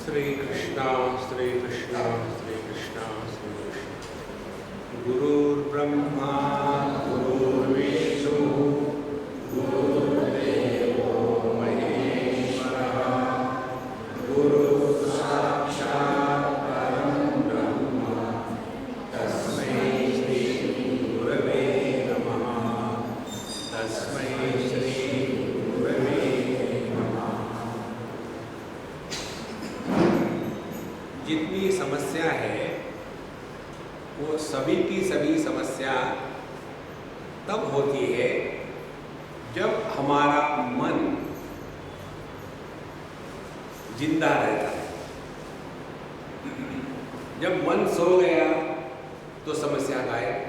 श्री कृष्णा श्री कृष्णा श्री कृष्णा श्री कृष्णा। गुरुर्ब्रह्मा गुरुर्विष्णु गुरुर्देवो महेश्वरः गुरुः साक्षात् परं ब्रह्म तस्मै श्री गुरवे नमः। तस्मै श्री गुरवे नमः। जितनी समस्या है वो सभी की सभी समस्या तब होती है जब हमारा मन जिंदा रहता है। जब मन सो गया तो समस्या गायब।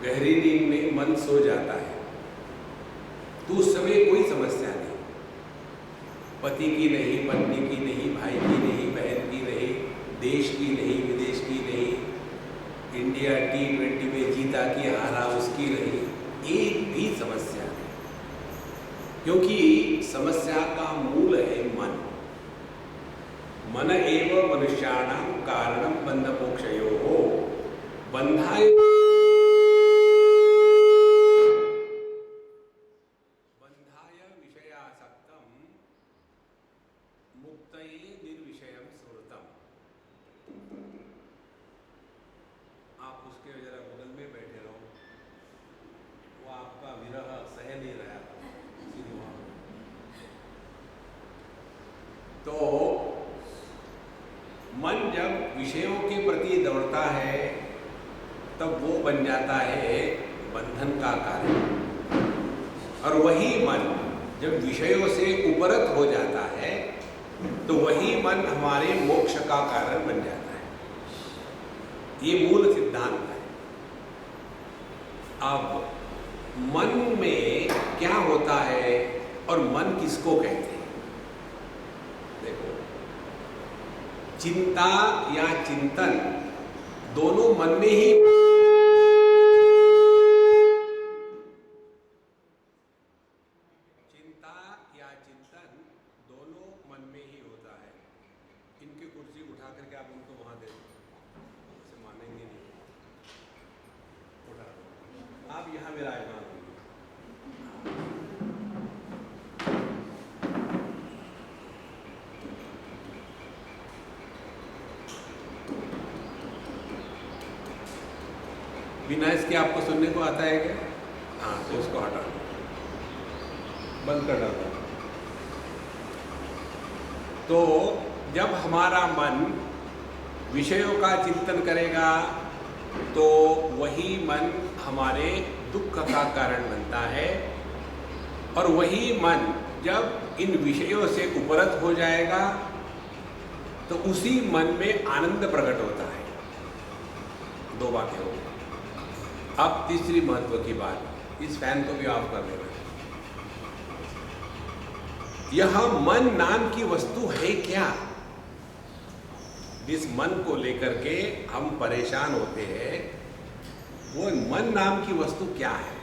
गहरी नींद में मन सो जाता है तो उस समय कोई समस्या नहीं। पति की नहीं, पत्नी की नहीं, भाई की नहीं, बहन की नहीं, देश की नहीं, विदेश की नहीं, इंडिया T20 में जीता कि हारा उसकी नहीं, एक भी समस्या नहीं। क्योंकि समस्या का मूल है मन। मन एव मनुष्याणां कारणं बंध मोक्षयोः। बंधाय विषयासक्तं मुक्तये निर्विषयं स्मृतम्। आप उसके जरा बगल में बैठे रहो, वो आपका विरह सह नहीं रहा। तो मन जब विषयों के प्रति दौड़ता है तब वो बन जाता है बंधन का कारण। और वही मन जब विषयों से उपरत हो जाता है तो वही मन हमारे मोक्ष का कारण बन जाता है। ये मूल सिद्धांत है। अब मन में क्या होता है और मन किसको कहते हैं? देखो, चिंता या चिंतन दोनों मन में ही होता है। इनकी कुर्सी उठा करके आप उनको वहां दे दो, उसे मानेंगे नहीं। उठा दो, आप यहां विराजमान होंगे। बिना इसके आपको सुनने को आता है क्या? हाँ, तो उसको हटा दो, बंद कर डालो। तो जब हमारा मन विषयों का चिंतन करेगा तो वही मन हमारे दुख का कारण बनता है। और वही मन जब इन विषयों से उपरत हो जाएगा तो उसी मन में आनंद प्रकट होता है। दो बातें हो गई। अब तीसरी महत्व की बात, इस फैन को भी ऑफ कर देना। यह मन नाम की वस्तु है क्या? जिस मन को लेकर के हम परेशान होते हैं, वो मन नाम की वस्तु क्या है?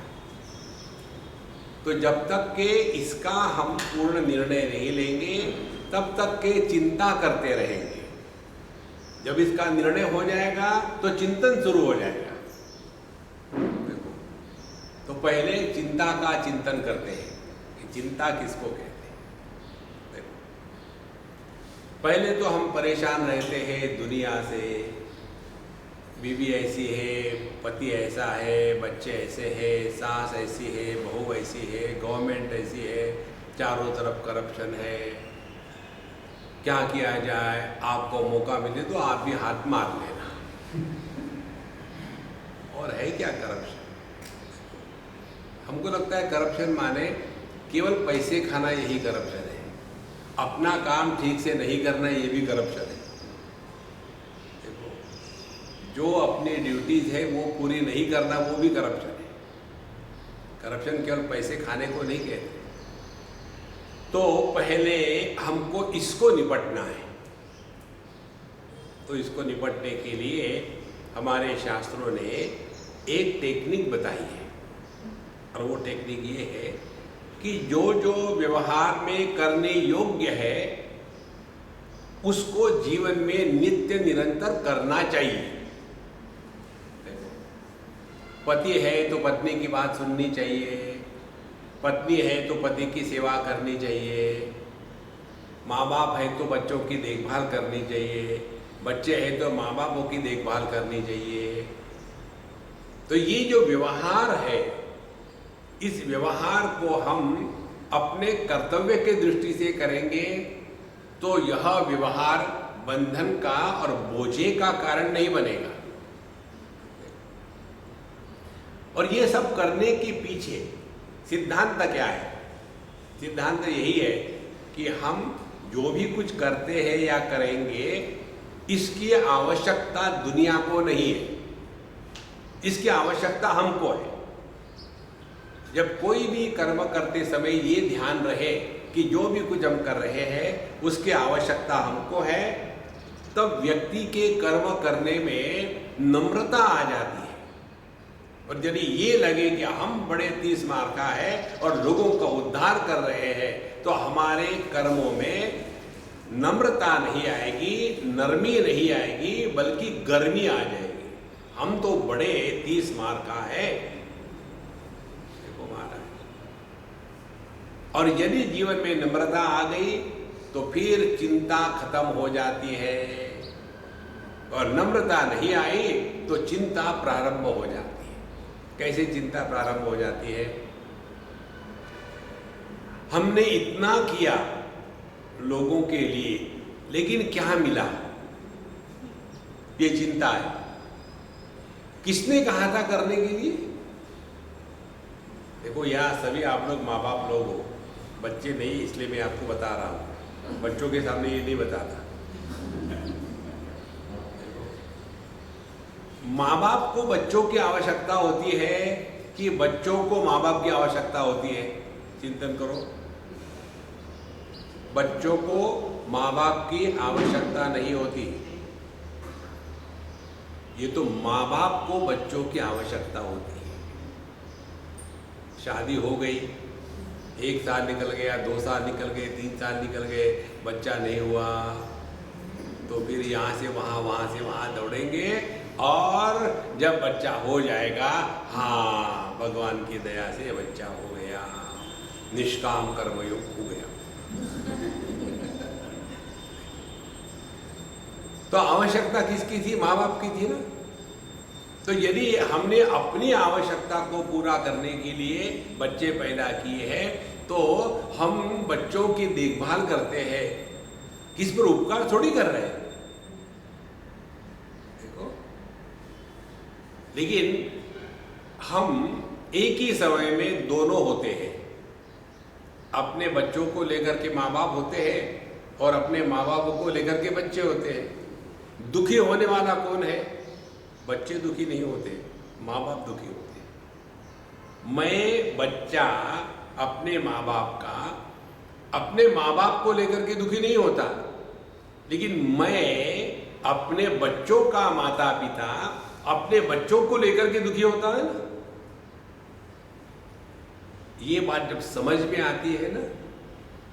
तो जब तक के इसका हम पूर्ण निर्णय नहीं लेंगे तब तक के चिंता करते रहेंगे। जब इसका निर्णय हो जाएगा तो चिंतन शुरू हो जाएगा। देखो, तो पहले चिंता का चिंतन करते हैं कि चिंता किसको कहते हैं। पहले तो हम परेशान रहते हैं दुनिया से, बीवी ऐसी है, पति ऐसा है, बच्चे ऐसे हैं, सास ऐसी है, बहू ऐसी है, गवर्नमेंट ऐसी है, चारों तरफ करप्शन है। क्या किया जाए? आपको मौका मिले तो आप भी हाथ मार लेना। और है क्या करप्शन? हमको लगता है करप्शन माने केवल पैसे खाना, यही करप्शन है। अपना काम ठीक से नहीं करना, ये भी करप्शन है। देखो, जो अपनी ड्यूटीज है वो पूरी नहीं करना, वो भी करप्शन है। करप्शन केवल पैसे खाने को नहीं कहते। तो पहले हमको इसको निपटना है। तो इसको निपटने के लिए हमारे शास्त्रों ने एक टेक्निक बताई है। और वो टेक्निक ये है कि जो जो व्यवहार में करने योग्य है उसको जीवन में नित्य निरंतर करना चाहिए। पति है तो पत्नी की बात सुननी चाहिए, पत्नी है तो पति की सेवा करनी चाहिए, माँ बाप है तो बच्चों की देखभाल करनी चाहिए, बच्चे हैं तो माँ बापों की देखभाल करनी चाहिए। तो ये जो व्यवहार है, इस व्यवहार को हम अपने कर्तव्य के दृष्टि से करेंगे तो यह व्यवहार बंधन का और बोझे का कारण नहीं बनेगा। और ये सब करने के पीछे सिद्धांत क्या है? सिद्धांत यही है कि हम जो भी कुछ करते हैं या करेंगे इसकी आवश्यकता दुनिया को नहीं है, इसकी आवश्यकता हमको है। जब कोई भी कर्म करते समय ये ध्यान रहे कि जो भी कुछ हम कर रहे हैं उसकी आवश्यकता हमको है, तब व्यक्ति के कर्म करने में नम्रता आ जाती है। और यदि ये लगे कि हम बड़े 30 मार्का है और लोगों का उद्धार कर रहे हैं तो हमारे कर्मों में नम्रता नहीं आएगी, नरमी नहीं आएगी, बल्कि गर्मी आ जाएगी। हम तो बड़े 30 मार्का है, देखो महाराज। और यदि जीवन में नम्रता आ गई तो फिर चिंता खत्म हो जाती है, और नम्रता नहीं आई तो चिंता प्रारंभ हो जाती है। कैसे चिंता प्रारंभ हो जाती है? हमने इतना किया लोगों के लिए, लेकिन क्या मिला? ये चिंता है। किसने कहा था करने के लिए? देखो यहाँ सभी आप लोग माँ बाप लोग हो, बच्चे नहीं, इसलिए मैं आपको बता रहा हूँ। बच्चों के सामने ये नहीं बताता। माँ बाप को बच्चों की आवश्यकता होती है कि बच्चों को माँ बाप की आवश्यकता होती है? चिंतन करो। बच्चों को माँ बाप की आवश्यकता नहीं होती, ये तो माँ बाप को बच्चों की आवश्यकता होती है। शादी हो गई, 1 साल निकल गया, 2 साल निकल गए, 3 साल निकल गए, बच्चा नहीं हुआ, तो फिर यहाँ से वहाँ से वहाँ दौड़ेंगे, और जब बच्चा हो जाएगा, हाँ भगवान की दया से बच्चा हो गया, निष्काम कर्मयोग हो गया। तो आवश्यकता किसकी थी? माँ बाप की थी ना। तो यदि हमने अपनी आवश्यकता को पूरा करने के लिए बच्चे पैदा किए हैं तो हम बच्चों की देखभाल करते हैं, किस पर उपकार थोड़ी कर रहे हैं। देखो, लेकिन हम एक ही समय में दोनों होते हैं। अपने बच्चों को लेकर के माँ बाप होते हैं और अपने माँ बापों को लेकर के बच्चे होते हैं। दुखी होने वाला कौन है? बच्चे दुखी नहीं होते, माँ बाप दुखी होते हैं। मैं बच्चा अपने माँ बाप का, अपने माँ बाप को लेकर के दुखी नहीं होता, लेकिन मैं अपने बच्चों का माता पिता, अपने बच्चों को लेकर के दुखी होता है ना। ये बात जब समझ में आती है ना,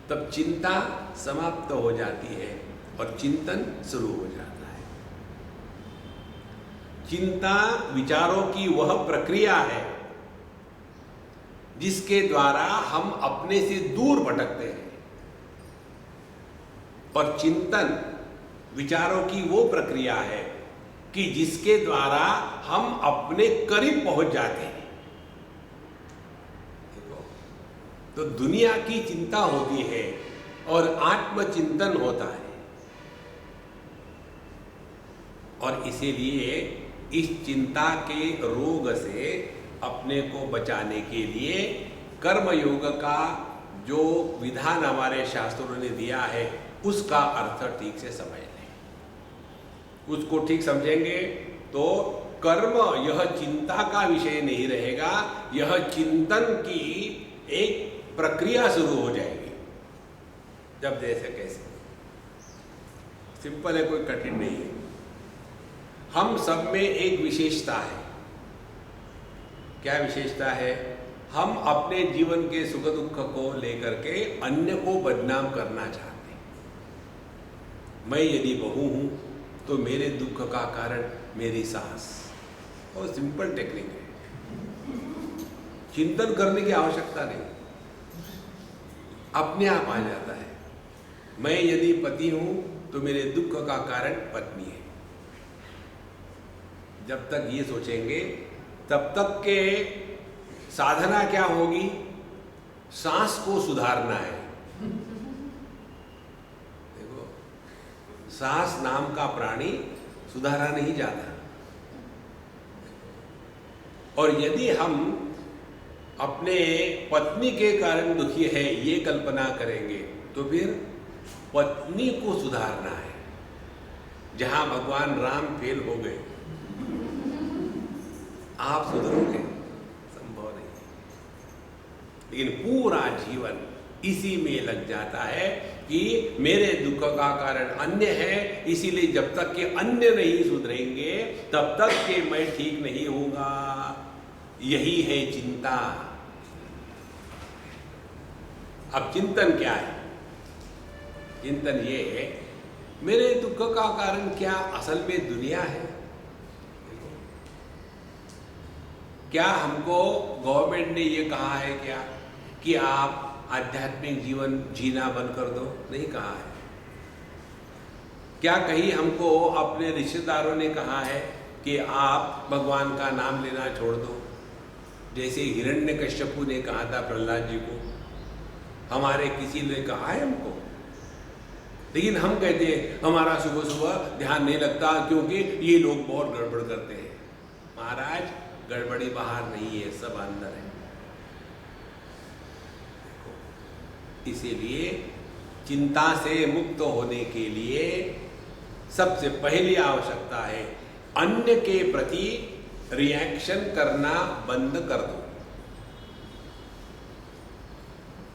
तब चिंता समाप्त हो जाती है और चिंतन शुरू हो जाता है। चिंता विचारों की वह प्रक्रिया है जिसके द्वारा हम अपने से दूर भटकते हैं, और चिंतन विचारों की वो प्रक्रिया है कि जिसके द्वारा हम अपने करीब पहुंच जाते हैं। तो दुनिया की चिंता होती है और आत्मचिंतन होता है, और इसीलिए इस चिंता के रोग से अपने को बचाने के लिए कर्मयोग का जो विधान हमारे शास्त्रों ने दिया है उसका अर्थ ठीक से समझ लें। उसको ठीक समझेंगे तो कर्म यह चिंता का विषय नहीं रहेगा, यह चिंतन की एक प्रक्रिया शुरू हो जाएगी। जब जैसे कैसे, सिंपल है, कोई कठिन नहीं है। हम सब में एक विशेषता है। क्या विशेषता है? हम अपने जीवन के सुख दुख को लेकर के अन्य को बदनाम करना चाहते हैं। मैं यदि बहू हूं तो मेरे दुख का कारण मेरी सास। और सिंपल टेक्निक है, चिंतन करने की आवश्यकता नहीं, अपने आप आ जाता है। मैं यदि पति हूं तो मेरे दुख का कारण पत्नी है। जब तक ये सोचेंगे तब तक के साधना क्या होगी? सांस को सुधारना है। देखो, सांस नाम का प्राणी सुधारा नहीं जाता। और यदि हम अपने पत्नी के कारण दुखी है ये कल्पना करेंगे तो फिर पत्नी को सुधारना है। जहां भगवान राम फेल हो गए, आप सुधरोगे? संभव नहीं। लेकिन पूरा जीवन इसी में लग जाता है कि मेरे दुख का कारण अन्य है, इसीलिए जब तक कि अन्य नहीं सुधरेंगे तब तक कि मैं ठीक नहीं होऊंगा। यही है चिंता। अब चिंतन क्या है? चिंतन ये है, मेरे दुख का कारण क्या असल में दुनिया है? क्या हमको गवर्नमेंट ने ये कहा है क्या कि आप आध्यात्मिक जीवन जीना बंद कर दो? नहीं कहा है। क्या कहीं हमको अपने रिश्तेदारों ने कहा है कि आप भगवान का नाम लेना छोड़ दो? जैसे हिरण्यकश्यपु ने कहा था प्रहलाद जी को, हमारे किसी ने कहा है हमको? लेकिन हम कहते हैं हमारा सुबह सुबह ध्यान नहीं लगता क्योंकि ये लोग बहुत गड़बड़ करते हैं। महाराज, गड़बड़ी बाहर नहीं है, सब अंदर है। इसीलिए चिंता से मुक्त होने के लिए सबसे पहली आवश्यकता है अन्य के प्रति रिएक्शन करना बंद कर दो।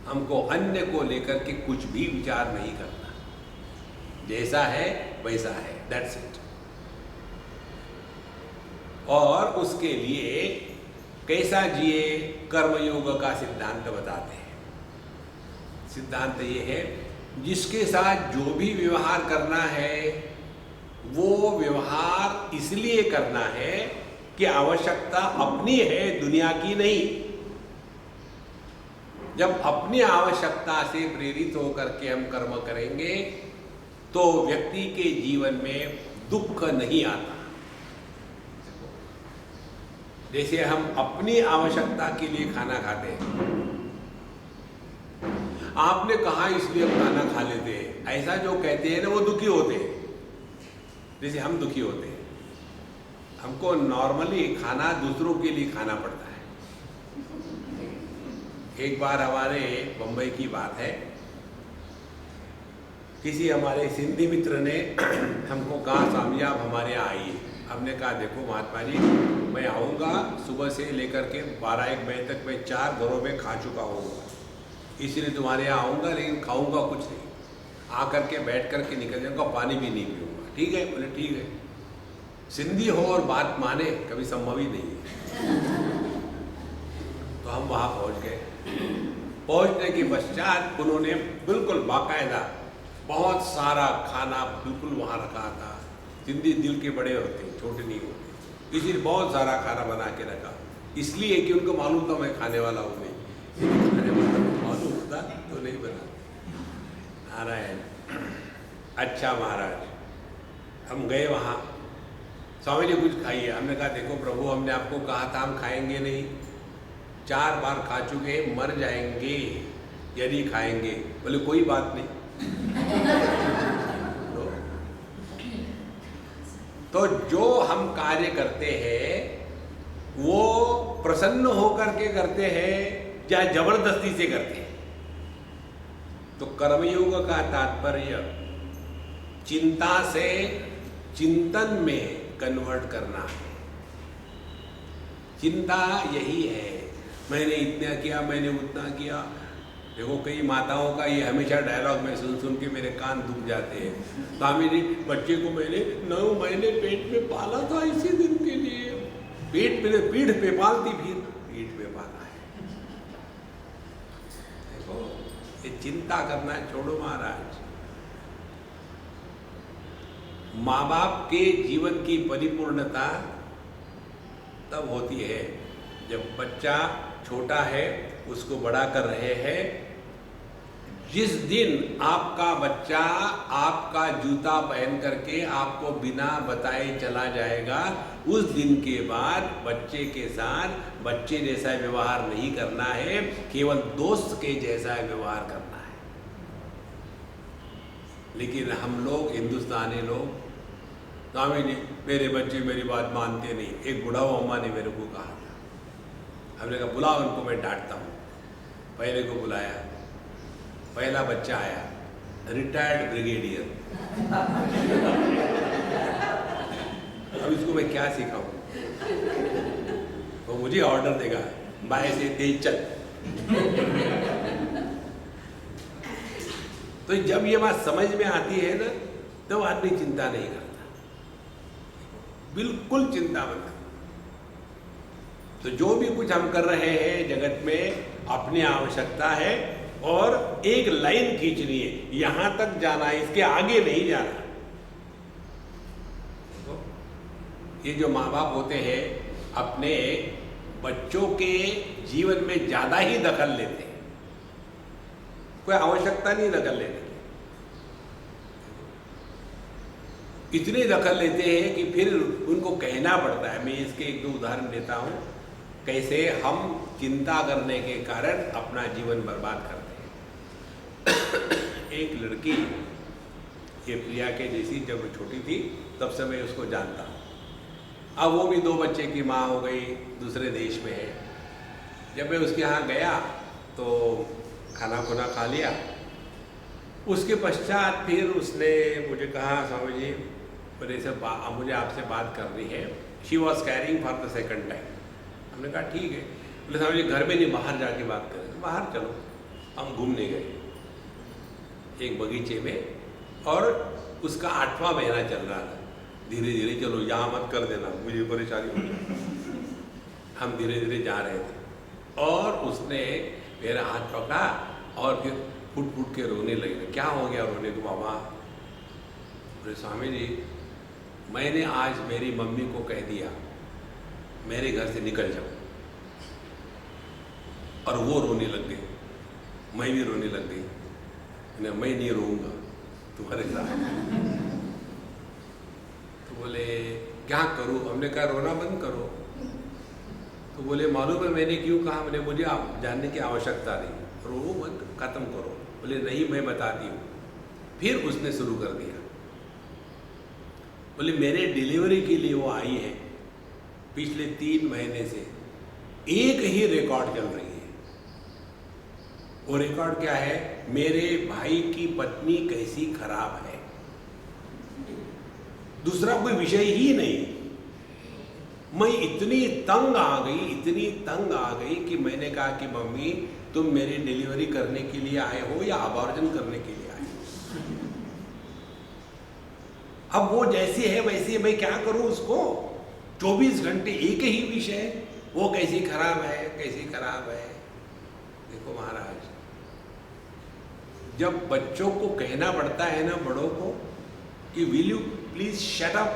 हमको अन्य को लेकर के कुछ भी विचार नहीं करना, जैसा है वैसा है, दैट्स इट। और उसके लिए कैसा जिए, कर्मयोग का सिद्धांत बताते हैं। सिद्धांत ये है, जिसके साथ जो भी व्यवहार करना है वो व्यवहार इसलिए करना है कि आवश्यकता अपनी है, दुनिया की नहीं। जब अपनी आवश्यकता से प्रेरित होकर के हम कर्म करेंगे तो व्यक्ति के जीवन में दुख नहीं आता। जैसे हम अपनी आवश्यकता के लिए खाना खाते हैं, आपने कहा इसलिए हम खाना खा लेते हैं, ऐसा जो कहते हैं ना वो दुखी होते हैं। जैसे हम दुखी होते हैं, हमको नॉर्मली खाना दूसरों के लिए खाना पड़ता है। एक बार हमारे बम्बई की बात है, किसी हमारे सिंधी मित्र ने हमको कहा स्वामी आप हमारे यहाँ आइए। हमने कहा देखो महात्मा जी, मैं आऊँगा, सुबह से लेकर के 12-1 बजे तक मैं 4 घरों में खा चुका हूँ, इसलिए तुम्हारे यहाँ आऊँगा, लेकिन खाऊँगा कुछ नहीं, आकर के बैठ कर के निकल जाऊँगा, पानी भी नहीं पीऊँगा। ठीक है? बोले ठीक है। सिंधी हो और बात माने कभी संभव ही नहीं है। तो हम वहाँ पहुँच गए। पहुँचने के पश्चात उन्होंने बिल्कुल बाकायदा बहुत सारा खाना बिल्कुल वहाँ रखा था। सिंधी दिल के बड़े होते हैं, छोटे नहीं होते, इसलिए बहुत सारा खाना बना के रखा। इसलिए कि उनको मालूम था मैं खाने वाला हूँ नहीं, खाने वाला मालूम होता तो नहीं बना। नारायण। अच्छा महाराज, हम गए वहाँ, स्वामी जी कुछ खाइए। हमने कहा देखो प्रभु, हमने आपको कहा था हम खाएंगे नहीं, 4 बार खा चुके, मर जाएंगे यदि खाएंगे। बोले कोई बात नहीं। तो जो हम कार्य करते हैं वो प्रसन्न होकर के करते हैं या जबरदस्ती से करते हैं। तो कर्मयोग का तात्पर्य चिंता से चिंतन में कन्वर्ट करना है। चिंता यही है, मैंने इतना किया, मैंने उतना किया। देखो कई माताओं का ये हमेशा डायलॉग मैं सुन सुन के मेरे कान दुख जाते हैं। स्वामी जी, बच्चे को मैंने 9 महीने पेट में पाला था इसी दिन के लिए। पीठ पे पालती, फिर पीठ पे पाला है। ये चिंता करना छोड़ो महाराज। माँ बाप के जीवन की परिपूर्णता तब होती है जब बच्चा छोटा है, उसको बड़ा कर रहे हैं। जिस दिन आपका बच्चा आपका जूता पहन करके आपको बिना बताए चला जाएगा, उस दिन के बाद बच्चे के साथ बच्चे जैसा व्यवहार नहीं करना है, केवल दोस्त के जैसा व्यवहार करना है। लेकिन हम लोग, हिंदुस्तानी लोग, स्वामी जी मेरे बच्चे मेरी बात मानते नहीं। एक बुढ़ा अम्मा ने मेरे को कहा था, हमने कहा बुलाओ उनको, मैं डांटता हूँ। पहले को बुलाया, पहला बच्चा आया, रिटायर्ड ब्रिगेडियर। अब इसको मैं क्या सिखाऊं? वो मुझे ऑर्डर देगा, बाएं से तेज चल। तो जब ये बात समझ में आती है ना, तो आदमी चिंता नहीं करता, बिल्कुल चिंता मत कर। तो जो भी कुछ हम कर रहे हैं जगत में, अपनी आवश्यकता है और एक लाइन खींचनी है, यहां तक जाना है, इसके आगे नहीं जाना। ये जो माँ बाप होते हैं अपने बच्चों के जीवन में ज्यादा ही दखल लेते हैं, कोई आवश्यकता नहीं दखल लेने की। इतनी दखल लेते हैं कि फिर उनको कहना पड़ता है। मैं इसके एक दो उदाहरण देता हूं, कैसे हम चिंता करने के कारण अपना जीवन बर्बाद करते हैं। एक लड़की, ये प्रिया के जैसी, जब वो छोटी थी तब से मैं उसको जानता हूँ। अब वो भी 2 बच्चे की माँ हो गई, दूसरे देश में है। जब मैं उसके यहाँ गया तो खाना खुना खा लिया। उसके पश्चात फिर उसने मुझे कहा, स्वामी जी मुझे आपसे बात करनी है। She was carrying for the second time. हमने कहा ठीक है। बोले स्वामी जी घर में नहीं, बाहर जाके बात करें। बाहर चलो। हम घूमने गए एक बगीचे में, और उसका 8वां महीना चल रहा था। धीरे धीरे, चलो यहाँ मत कर देना, मुझे परेशानी हो जाए। हम धीरे धीरे जा रहे थे और उसने मेरा हाथ पकड़ा और फिर फुट फुट के रोने लगे। क्या हो गया रोने को बाबा? बोले स्वामी जी मैंने आज मेरी मम्मी को कह दिया मेरे घर से निकल जाओ, और वो रोने लग गई, मैं भी रोने लग गई। मैं नहीं रोऊंगा तुम्हारे साथ। तो बोले क्या करूं? हमने कहा रोना बंद करो। तो बोले मालूम है मैंने क्यों कहा? मैंने मुझे आप जानने की आवश्यकता नहीं, रो मत, खत्म करो। बोले नहीं मैं बताती हूँ। फिर उसने शुरू कर दिया। बोले मेरे डिलीवरी के लिए वो आई है, पिछले 3 महीने से एक ही रिकॉर्ड चल रही है। वो रिकॉर्ड क्या है? मेरे भाई की पत्नी कैसी खराब है, दूसरा कोई विषय ही नहीं। मैं इतनी तंग आ गई कि मैंने कहा कि मम्मी तुम मेरी डिलीवरी करने के लिए आए हो या अबॉर्जन करने के लिए आए हो? अब वो जैसी है वैसी, मैं क्या करूं उसको? 24 घंटे एक ही विषय, वो कैसी खराब है, कैसी खराब है। देखो महाराज, जब बच्चों को कहना पड़ता है ना बड़ों को कि will you please shut up,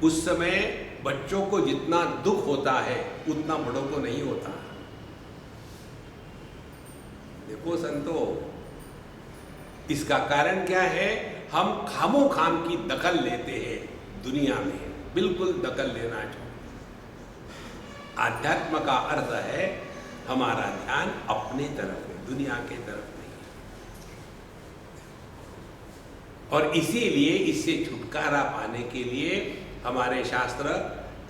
उस समय बच्चों को जितना दुख होता है उतना बड़ों को नहीं होता। देखो संतो, इसका कारण क्या है? हम खामो खाम की दखल लेते हैं दुनिया में, बिल्कुल दखल लेना चाहिए। आध्यात्म का अर्थ है हमारा ध्यान अपनी तरफ है, दुनिया के तरफ नहीं। और इसीलिए इससे छुटकारा पाने के लिए हमारे शास्त्र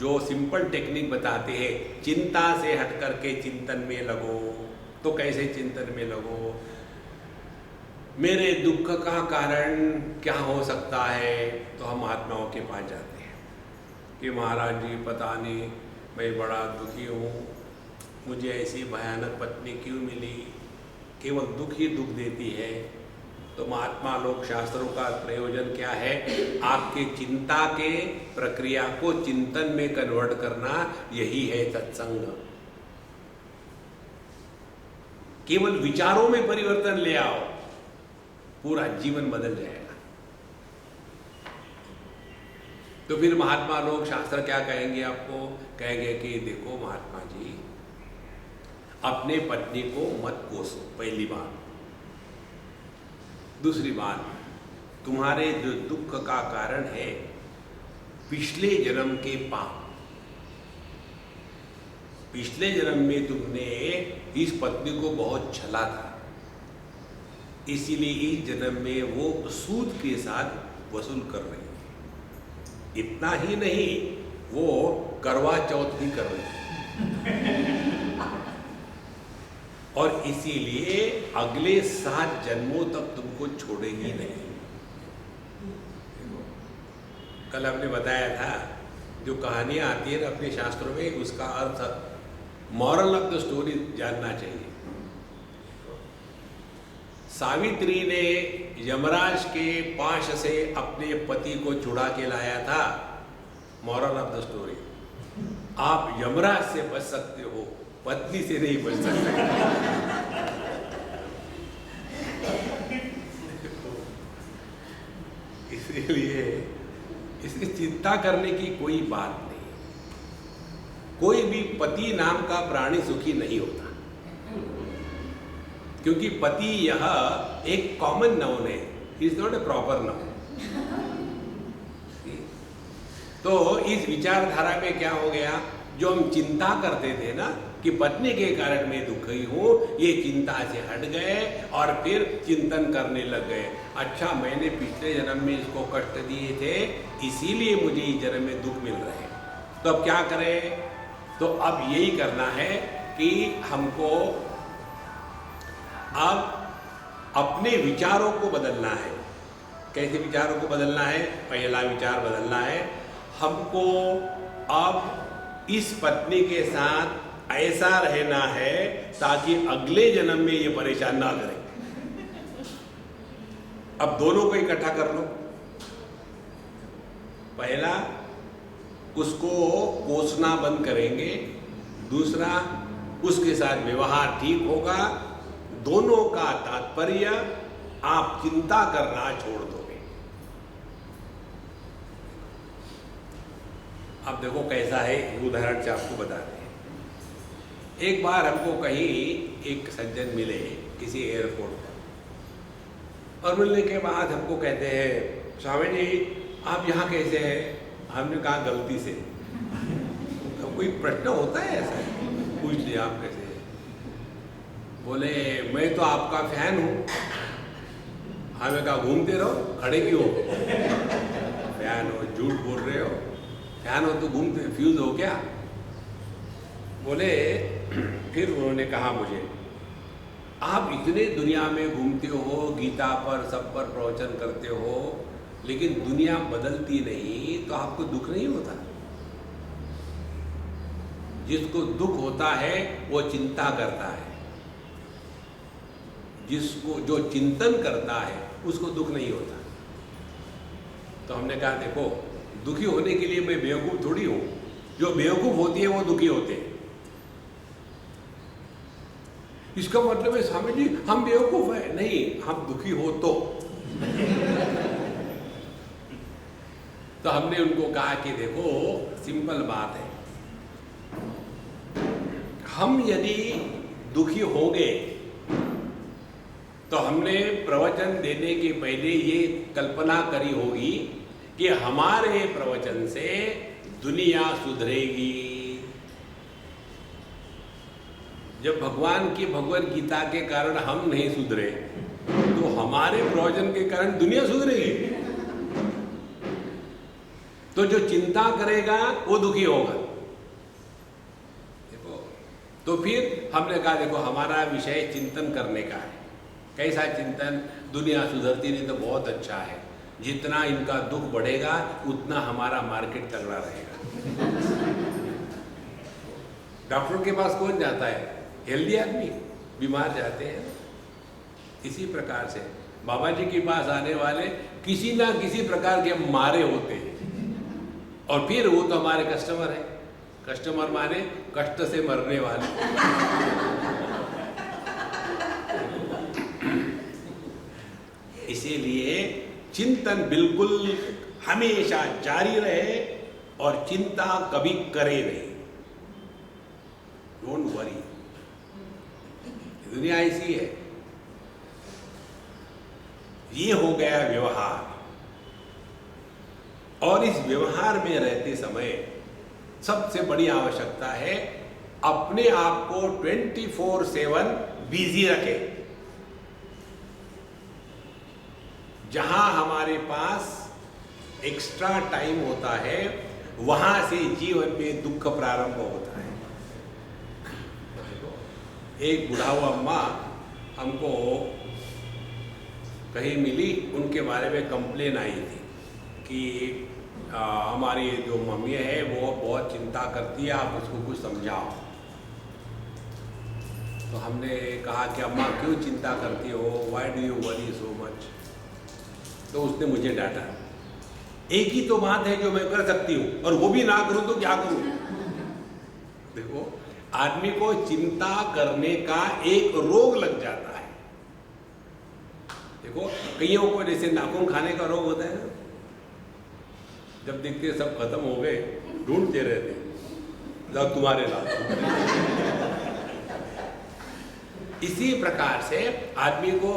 जो सिंपल टेक्निक बताते हैं, चिंता से हट करके चिंतन में लगो। तो कैसे चिंतन में लगो? मेरे दुख का कारण क्या हो सकता है? तो हम महात्माओं के पास जाते हैं कि महाराज जी पता नहीं मैं बड़ा दुखी हूँ, मुझे ऐसी भयानक पत्नी क्यों मिली, केवल दुख ही दुख देती है। तो महात्मा लोग, शास्त्रों का प्रयोजन क्या है? आपके चिंता के प्रक्रिया को चिंतन में कन्वर्ट करना, यही है सत्संग। केवल विचारों में परिवर्तन ले आओ, पूरा जीवन बदल जाएगा। तो फिर महात्मा लोग, शास्त्र क्या कहेंगे आपको? कहेंगे कि देखो महात्मा जी, अपने पत्नी को मत कोसो, पहली बात। दूसरी बात, तुम्हारे जो दुख का कारण है पिछले जन्म के पाप, पिछले जन्म में तुमने इस पत्नी को बहुत छला था, इसीलिए इस जन्म में वो सूद के साथ वसूल कर रही है। इतना ही नहीं, वो करवा चौथ भी कर रही है और इसीलिए अगले 7 जन्मों तक तुमको छोड़ेगी नहीं। कल हमने बताया था, जो कहानियां आती है ना अपने शास्त्रों में, उसका अर्थ, मॉरल ऑफ द स्टोरी जानना चाहिए। सावित्री ने यमराज के पाश से अपने पति को छुड़ा के लाया था। मॉरल ऑफ द स्टोरी, आप यमराज से बच सकते हो, पत्नी से नहीं बच सकते। इसलिए इसकी चिंता करने की कोई बात नहीं। कोई भी पति नाम का प्राणी सुखी नहीं होता, क्योंकि पति यह एक कॉमन नाउन है, is not a proper noun. तो इस विचारधारा में क्या हो गया, जो हम चिंता करते थे ना कि पत्नी के कारण मैं दुखी हूँ, ये चिंता से हट गए और फिर चिंतन करने लग गए। अच्छा, मैंने पिछले जन्म में इसको कष्ट दिए थे, इसीलिए मुझे इस जन्म में दुख मिल रहे हैं। तो अब क्या करें? तो अब यही करना है कि हमको अब अपने विचारों को बदलना है। कैसे विचारों को बदलना है? पहला विचार बदलना है, हमको अब इस पत्नी के साथ ऐसा रहना है ताकि अगले जन्म में ये परेशान ना करें। अब दोनों को इकट्ठा कर लो। पहला, उसको कोसना बंद करेंगे। दूसरा, उसके साथ व्यवहार ठीक होगा। दोनों का तात्पर्य, आप चिंता करना छोड़ दोगे। अब देखो कैसा है, उदाहरण से आपको बता दें। एक बार हमको कहीं एक सज्जन मिले किसी एयरपोर्ट पर, और मिलने के बाद हमको कहते हैं, स्वामी जी आप यहाँ कैसे हैं? हमने कहा गलती से। तो कोई प्रश्न होता है ऐसा, पूछ लिया आप कैसे हैं? बोले मैं तो आपका फैन हूँ। हमें कहा घूमते रहो, खड़े क्यों हो? फैन हो, झूठ बोल रहे हो। फैन हो तो घूमते, फ्यूज हो क्या? बोले, फिर उन्होंने कहा मुझे, आप इतने दुनिया में घूमते हो, गीता पर सब पर प्रवचन करते हो, लेकिन दुनिया बदलती नहीं, तो आपको दुख नहीं होता? जिसको दुख होता है वो चिंता करता है, जिसको जो चिंतन करता है उसको दुख नहीं होता। तो हमने कहा देखो, दुखी होने के लिए मैं बेवकूफ थोड़ी हूं। जो बेवकूफ होती है वो दुखी होते हैं। इसका मतलब है स्वामी जी हम बेवकूफ है? नहीं, हम दुखी हो तो हमने उनको कहा कि देखो सिंपल बात है, हम यदि दुखी हो गए तो हमने प्रवचन देने के पहले ये कल्पना करी होगी कि हमारे प्रवचन से दुनिया सुधरेगी। जब भगवान की भगवद गीता के कारण हम नहीं सुधरे, तो हमारे प्रवचन के कारण दुनिया सुधरेगी? तो जो चिंता करेगा वो दुखी होगा। देखो, तो फिर हमने कहा देखो हमारा विषय चिंतन करने का है। कैसा चिंतन? दुनिया सुधरती नहीं तो बहुत अच्छा है, जितना इनका दुख बढ़ेगा उतना हमारा मार्केट तगड़ा रहेगा। डॉक्टर के पास कौन जाता है? हेल्दी आदमी, बीमार जाते हैं। इसी प्रकार से बाबा जी के पास आने वाले किसी ना किसी प्रकार के मारे होते हैं, और फिर वो तो हमारे कस्टमर है। कस्टमर माने कष्ट से मरने वाले। इसीलिए चिंतन बिल्कुल हमेशा जारी रहे और चिंता कभी करे नहीं। डोंट वरी, दुनिया ऐसी है। ये हो गया व्यवहार, और इस व्यवहार में रहते समय सबसे बड़ी आवश्यकता है अपने आप को 24/7 बिजी रखे। जहां हमारे पास एक्स्ट्रा टाइम होता है वहां से जीवन में दुख प्रारंभ होता है। एक बुढ़ाऊ अम्मा हमको कहीं मिली, उनके बारे में कंप्लेन आई थी कि हमारी जो मम्मी है वो बहुत चिंता करती है, आप उसको कुछ समझाओ। तो हमने कहा कि अम्मा क्यों चिंता करती हो, why do you worry so much. तो उसने मुझे डांटा, एक ही तो बात है जो मैं कर सकती हूँ और वो भी ना करूँ तो क्या करूँ। देखो, आदमी को चिंता करने का एक रोग लग जाता है। देखो, कईयों को जैसे नाखून खाने का रोग होता है ना, जब देखते सब खत्म हो गए ढूंढते रहते, जब तुम्हारे नाखून। इसी प्रकार से आदमी को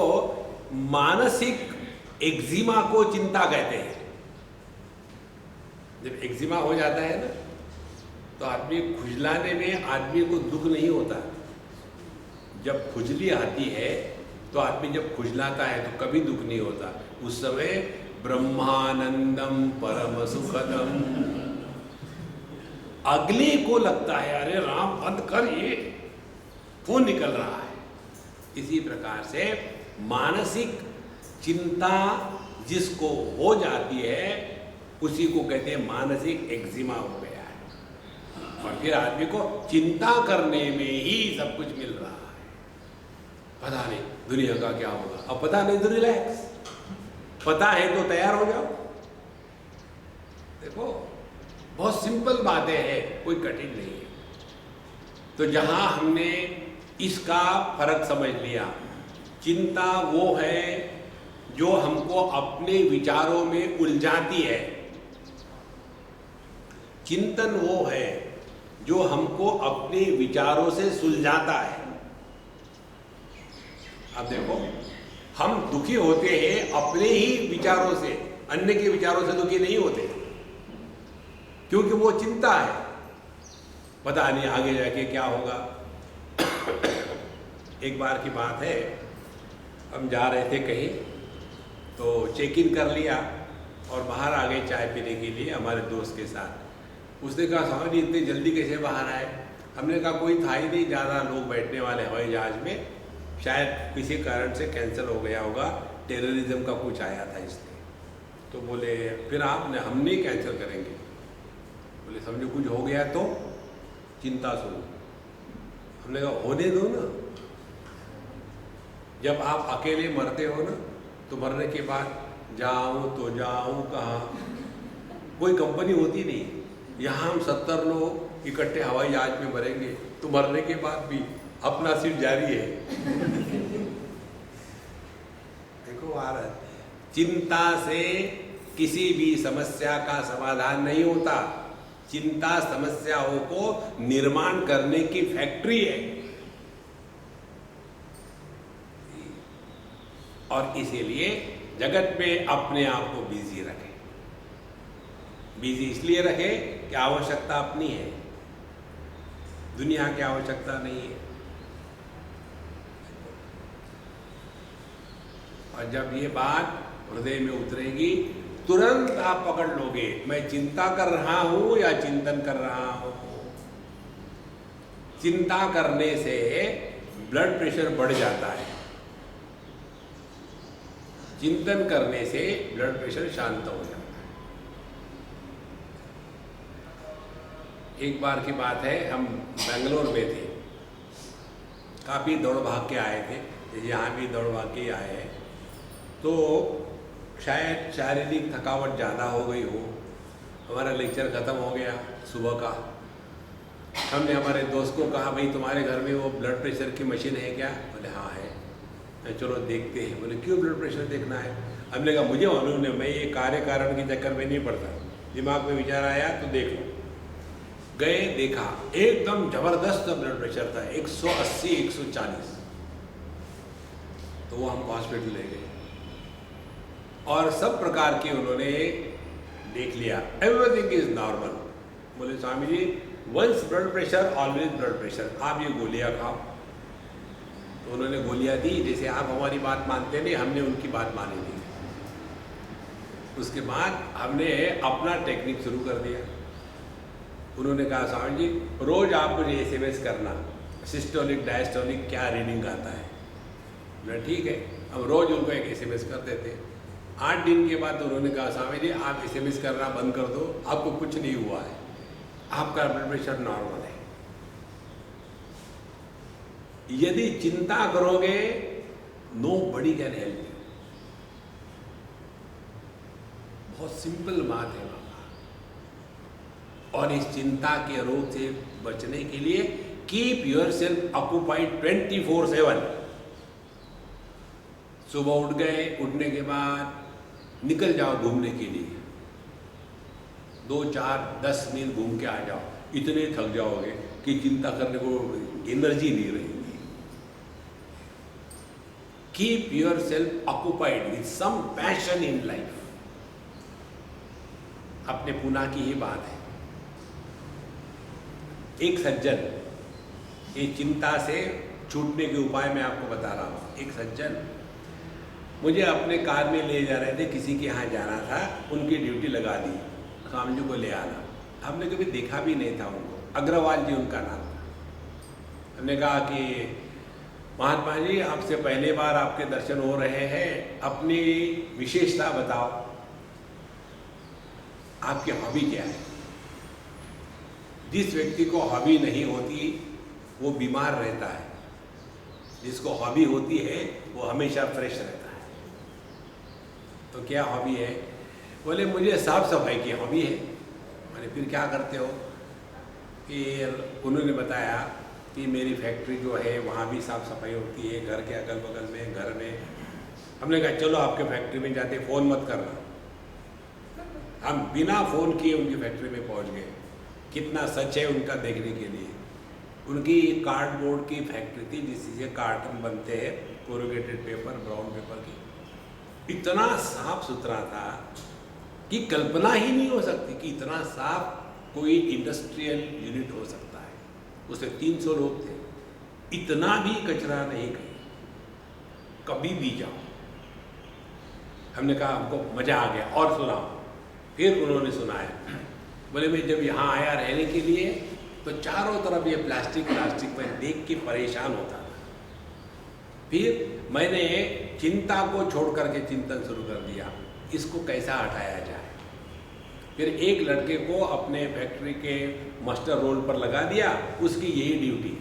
मानसिक एक्जिमा को चिंता कहते हैं। जब एक्जिमा हो जाता है ना, तो आदमी खुजलाने में आदमी को दुख नहीं होता। जब खुजली आती है तो आदमी जब खुजलाता है तो कभी दुख नहीं होता। उस समय ब्रह्मानंदम परम सुखदम। अगले को लगता है अरे राम बंद कर, ये खून निकल रहा है। इसी प्रकार से मानसिक चिंता जिसको हो जाती है उसी को कहते हैं मानसिक एक्जिमा हो गया है। और फिर आदमी को चिंता करने में ही सब कुछ मिल रहा है। पता नहीं दुनिया का क्या होगा, अब पता नहीं तो रिलैक्स, पता है तो तैयार हो जाओ। देखो, बहुत सिंपल बातें हैं, कोई कठिन नहीं है। तो जहां हमने इसका फर्क समझ लिया, चिंता वो है जो हमको अपने विचारों में उलझाती है, चिंतन वो है जो हमको अपने विचारों से सुलझाता है। अब देखो, हम दुखी होते हैं अपने ही विचारों से, अन्य के विचारों से दुखी नहीं होते, क्योंकि वो चिंता है, पता नहीं आगे जाके क्या होगा। एक बार की बात है, हम जा रहे थे कहीं, तो चेक इन कर लिया और बाहर आ गए चाय पीने के लिए हमारे दोस्त के साथ। उसने कहा स्वामी जी इतनी जल्दी कैसे बाहर आए। हमने कहा कोई था ही नहीं ज़्यादा लोग बैठने वाले हवाई जहाज़ में, शायद किसी कारण से कैंसिल हो गया होगा, टेररिज्म का कुछ आया था इसलिए। तो बोले फिर आपने, हम नहीं कैंसिल करेंगे। बोले समझो कुछ हो गया तो चिंता सुनो। हमने कहा होने दो ना, जब आप अकेले मरते हो ना, तो मरने के बाद जाऊं तो जाऊं कहाँ, कोई कंपनी होती नहीं। यहाँ हम 70 लोग इकट्ठे हवाई जहाज में मरेंगे, तो मरने के बाद भी अपना सीट जारी है। देखो आ रहा है, चिंता से किसी भी समस्या का समाधान नहीं होता। चिंता समस्याओं को निर्माण करने की फैक्ट्री है। और इसीलिए जगत में अपने आप को बिजी रखें। बिजी इसलिए रखें कि आवश्यकता अपनी है, दुनिया की आवश्यकता नहीं है। और जब ये बात हृदय में उतरेगी, तुरंत आप पकड़ लोगे मैं चिंता कर रहा हूं या चिंतन कर रहा हूं। चिंता करने से ब्लड प्रेशर बढ़ जाता है, चिंतन करने से ब्लड प्रेशर शांत हो जाता है। एक बार की बात है, हम बेंगलोर में थे, काफ़ी दौड़ भाग के आए थे, यहाँ भी दौड़ भाग के आए हैं। तो शायद शारीरिक थकावट ज़्यादा हो गई हो, हमारा लेक्चर ख़त्म हो गया सुबह का। हमने हमारे दोस्त को कहा भाई तुम्हारे घर में वो ब्लड प्रेशर की मशीन है क्या? बोले हाँ है। चलो देखते हैं। बोले क्यों ब्लड प्रेशर देखना है? हमने कहा मुझे मालूम नहीं, मैं ये कार्य कारण के चक्कर में नहीं पड़ता, दिमाग में विचार आया तो देख लो। गए, देखा, एकदम जबरदस्त ब्लड प्रेशर था, 180 140। तो वो हमको हॉस्पिटल ले गए और सब प्रकार के उन्होंने देख लिया, एवरीथिंग इज नॉर्मल। बोले Swami ji, once blood pressure always blood pressure, आप ये गोलियां खाओ। तो उन्होंने गोलियां दी, जैसे आप हमारी बात मानते नहीं, हमने उनकी बात मानी नहीं। उसके बाद हमने अपना टेक्निक शुरू कर दिया। उन्होंने कहा स्वामी जी रोज आप मुझे SMS करना, सिस्टोलिक डायस्टोलिक क्या रीडिंग आता है। मैं ठीक है, हम रोज उनको एक SMS करते थे। 8 दिन के बाद उन्होंने कहा स्वामी जी आप SMS करना बंद कर दो, आपको कुछ नहीं हुआ है, आपका ब्लड प्रेशर नॉर्मल है। यदि चिंता करोगे नोबडी कैन हेल्प यू। बहुत सिंपल बात है बाबा। और इस चिंता के रोग से बचने के लिए कीप योर सेल्फ ऑक्युपाइड 24/7। सुबह उठ गए, उठने के बाद निकल जाओ घूमने के लिए, 2 4 10 मील घूम के आ जाओ, इतने थक जाओगे कि चिंता करने को एनर्जी नहीं रहेगी। Keep yourself occupied with some passion in life. अपने पुना की ही बात है। एक सज्जन, ये चिंता से छूटने के उपाय मैं आपको बता रहा हूँ। एक सज्जन मुझे अपने कार में ले जा रहे थे, किसी के यहाँ जाना था, उनकी ड्यूटी लगा दी, स्वामी जी को ले आना। हमने कभी देखा भी नहीं था उनको, अग्रवाल जी उनका नाम था। हमने कहा कि महात्मा जी आपसे पहली बार आपके दर्शन हो रहे हैं, अपनी विशेषता बताओ, आपकी हॉबी क्या है। जिस व्यक्ति को हॉबी नहीं होती वो बीमार रहता है, जिसको हॉबी होती है वो हमेशा फ्रेश रहता है। तो क्या हॉबी है? बोले मुझे साफ सफाई की हॉबी है। मैंने फिर क्या करते हो? फिर उन्होंने बताया कि मेरी फैक्ट्री जो है वहाँ भी साफ सफाई होती है, घर के अगल बगल में, घर में। हमने कहा चलो आपके फैक्ट्री में जाते, फ़ोन मत करना। हम बिना फ़ोन किए उनकी फैक्ट्री में पहुँच गए। कितना सच है उनका देखने के लिए। उनकी कार्डबोर्ड की फैक्ट्री थी जिससे कार्टन बनते हैं, कोरुगेटेड पेपर, ब्राउन पेपर की। इतना साफ सुथरा था कि कल्पना ही नहीं हो सकती कि इतना साफ कोई इंडस्ट्रियल यूनिट हो सकता है। उसमें 300 लोग थे, इतना भी कचरा नहीं कभी भी जाओ। हमने कहा हमको मजा आ गया और सुनाओ। फिर उन्होंने सुनाया। बोले मैं जब यहाँ आया रहने के लिए तो चारों तरफ ये प्लास्टिक में देख के परेशान होता था। फिर मैंने चिंता को छोड़ करके चिंतन शुरू कर दिया, इसको कैसा हटाया जाए। फिर एक लड़के को अपने फैक्ट्री के मास्टर रोल पर लगा दिया, उसकी यही ड्यूटी,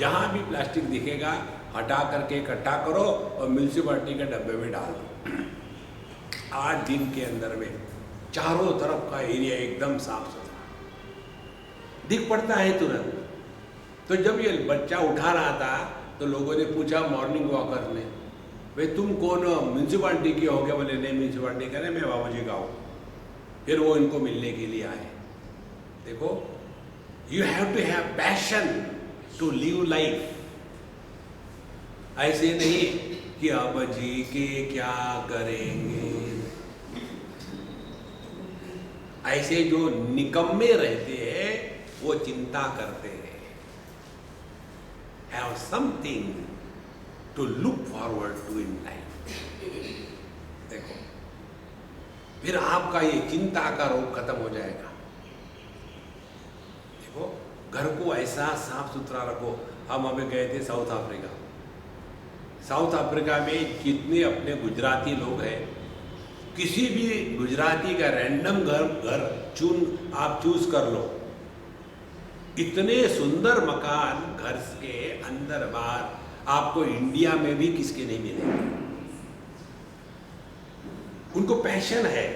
जहाँ भी प्लास्टिक दिखेगा हटा करके इकट्ठा करो और म्यूनसिपैलिटी के डब्बे में डाल दो। 8 दिन के अंदर में चारों तरफ का एरिया एकदम साफ सुथरा दिख पड़ता है तुरंत। तो जब ये बच्चा उठा रहा था तो लोगों ने पूछा मॉर्निंग वॉकर ने, भाई तुम कौन हो? म्यूनसिपैलिटी के हो गया? बोले नहीं म्यूनसिपैलिटी का नहीं, मैं बाबू जी का हूँ। फिर वो इनको मिलने के लिए आए। देखो, you have to have passion to live life. ऐसे नहीं कि अब जी के क्या करेंगे। ऐसे जो निकम्मे रहते हैं वो चिंता करते हैं। Have something to look forward to in life. देखो, फिर आपका ये चिंता का रोग खत्म हो जाएगा। देखो, घर को ऐसा साफ सुथरा रखो। हम अभी गए थे साउथ अफ्रीका। साउथ अफ्रीका में जितने अपने गुजराती लोग हैं, किसी भी गुजराती का रैंडम घर आप चूज कर लो, इतने सुंदर मकान घर के अंदर बाहर आपको इंडिया में भी किसके नहीं मिलेंगे। उनको पैशन है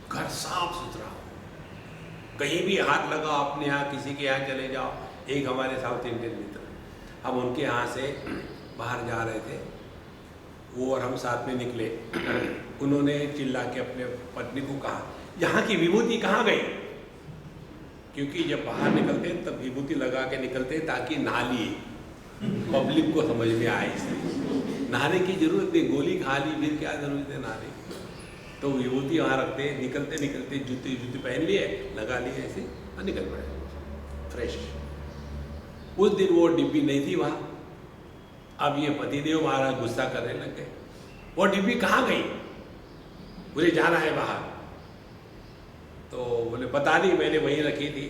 घर साफ सुथरा हो। कहीं भी हाथ लगाओ, अपने यहाँ किसी के यहाँ चले जाओ। एक हमारे साउथ इंडियन मित्र, हम उनके यहाँ से बाहर जा रहे थे, वो और हम साथ में निकले। उन्होंने चिल्ला के अपने पत्नी को कहा, यहाँ की विभूति कहाँ गई? क्योंकि जब बाहर निकलते हैं तब विभूति लगा के निकलते हैं ताकि नहा लिए, पब्लिक को समझ में आए। इसलिए नहाने की जरूरत नहीं, गोली खा ली फिर क्या जरूरत है नहाने की। तो विभूति वहाँ रखते, निकलते निकलते जूते पहन लिए, लगा लिए ऐसे और निकल पड़े फ्रेश। उस दिन वो डिब्बी नहीं थी वहाँ। अब ये पतिदेव महाराज गुस्सा करने लग गए, वो डिब्बी कहाँ गई? मुझे जाना है बाहर। तो बोले पता नहीं, मैंने वहीं रखी थी।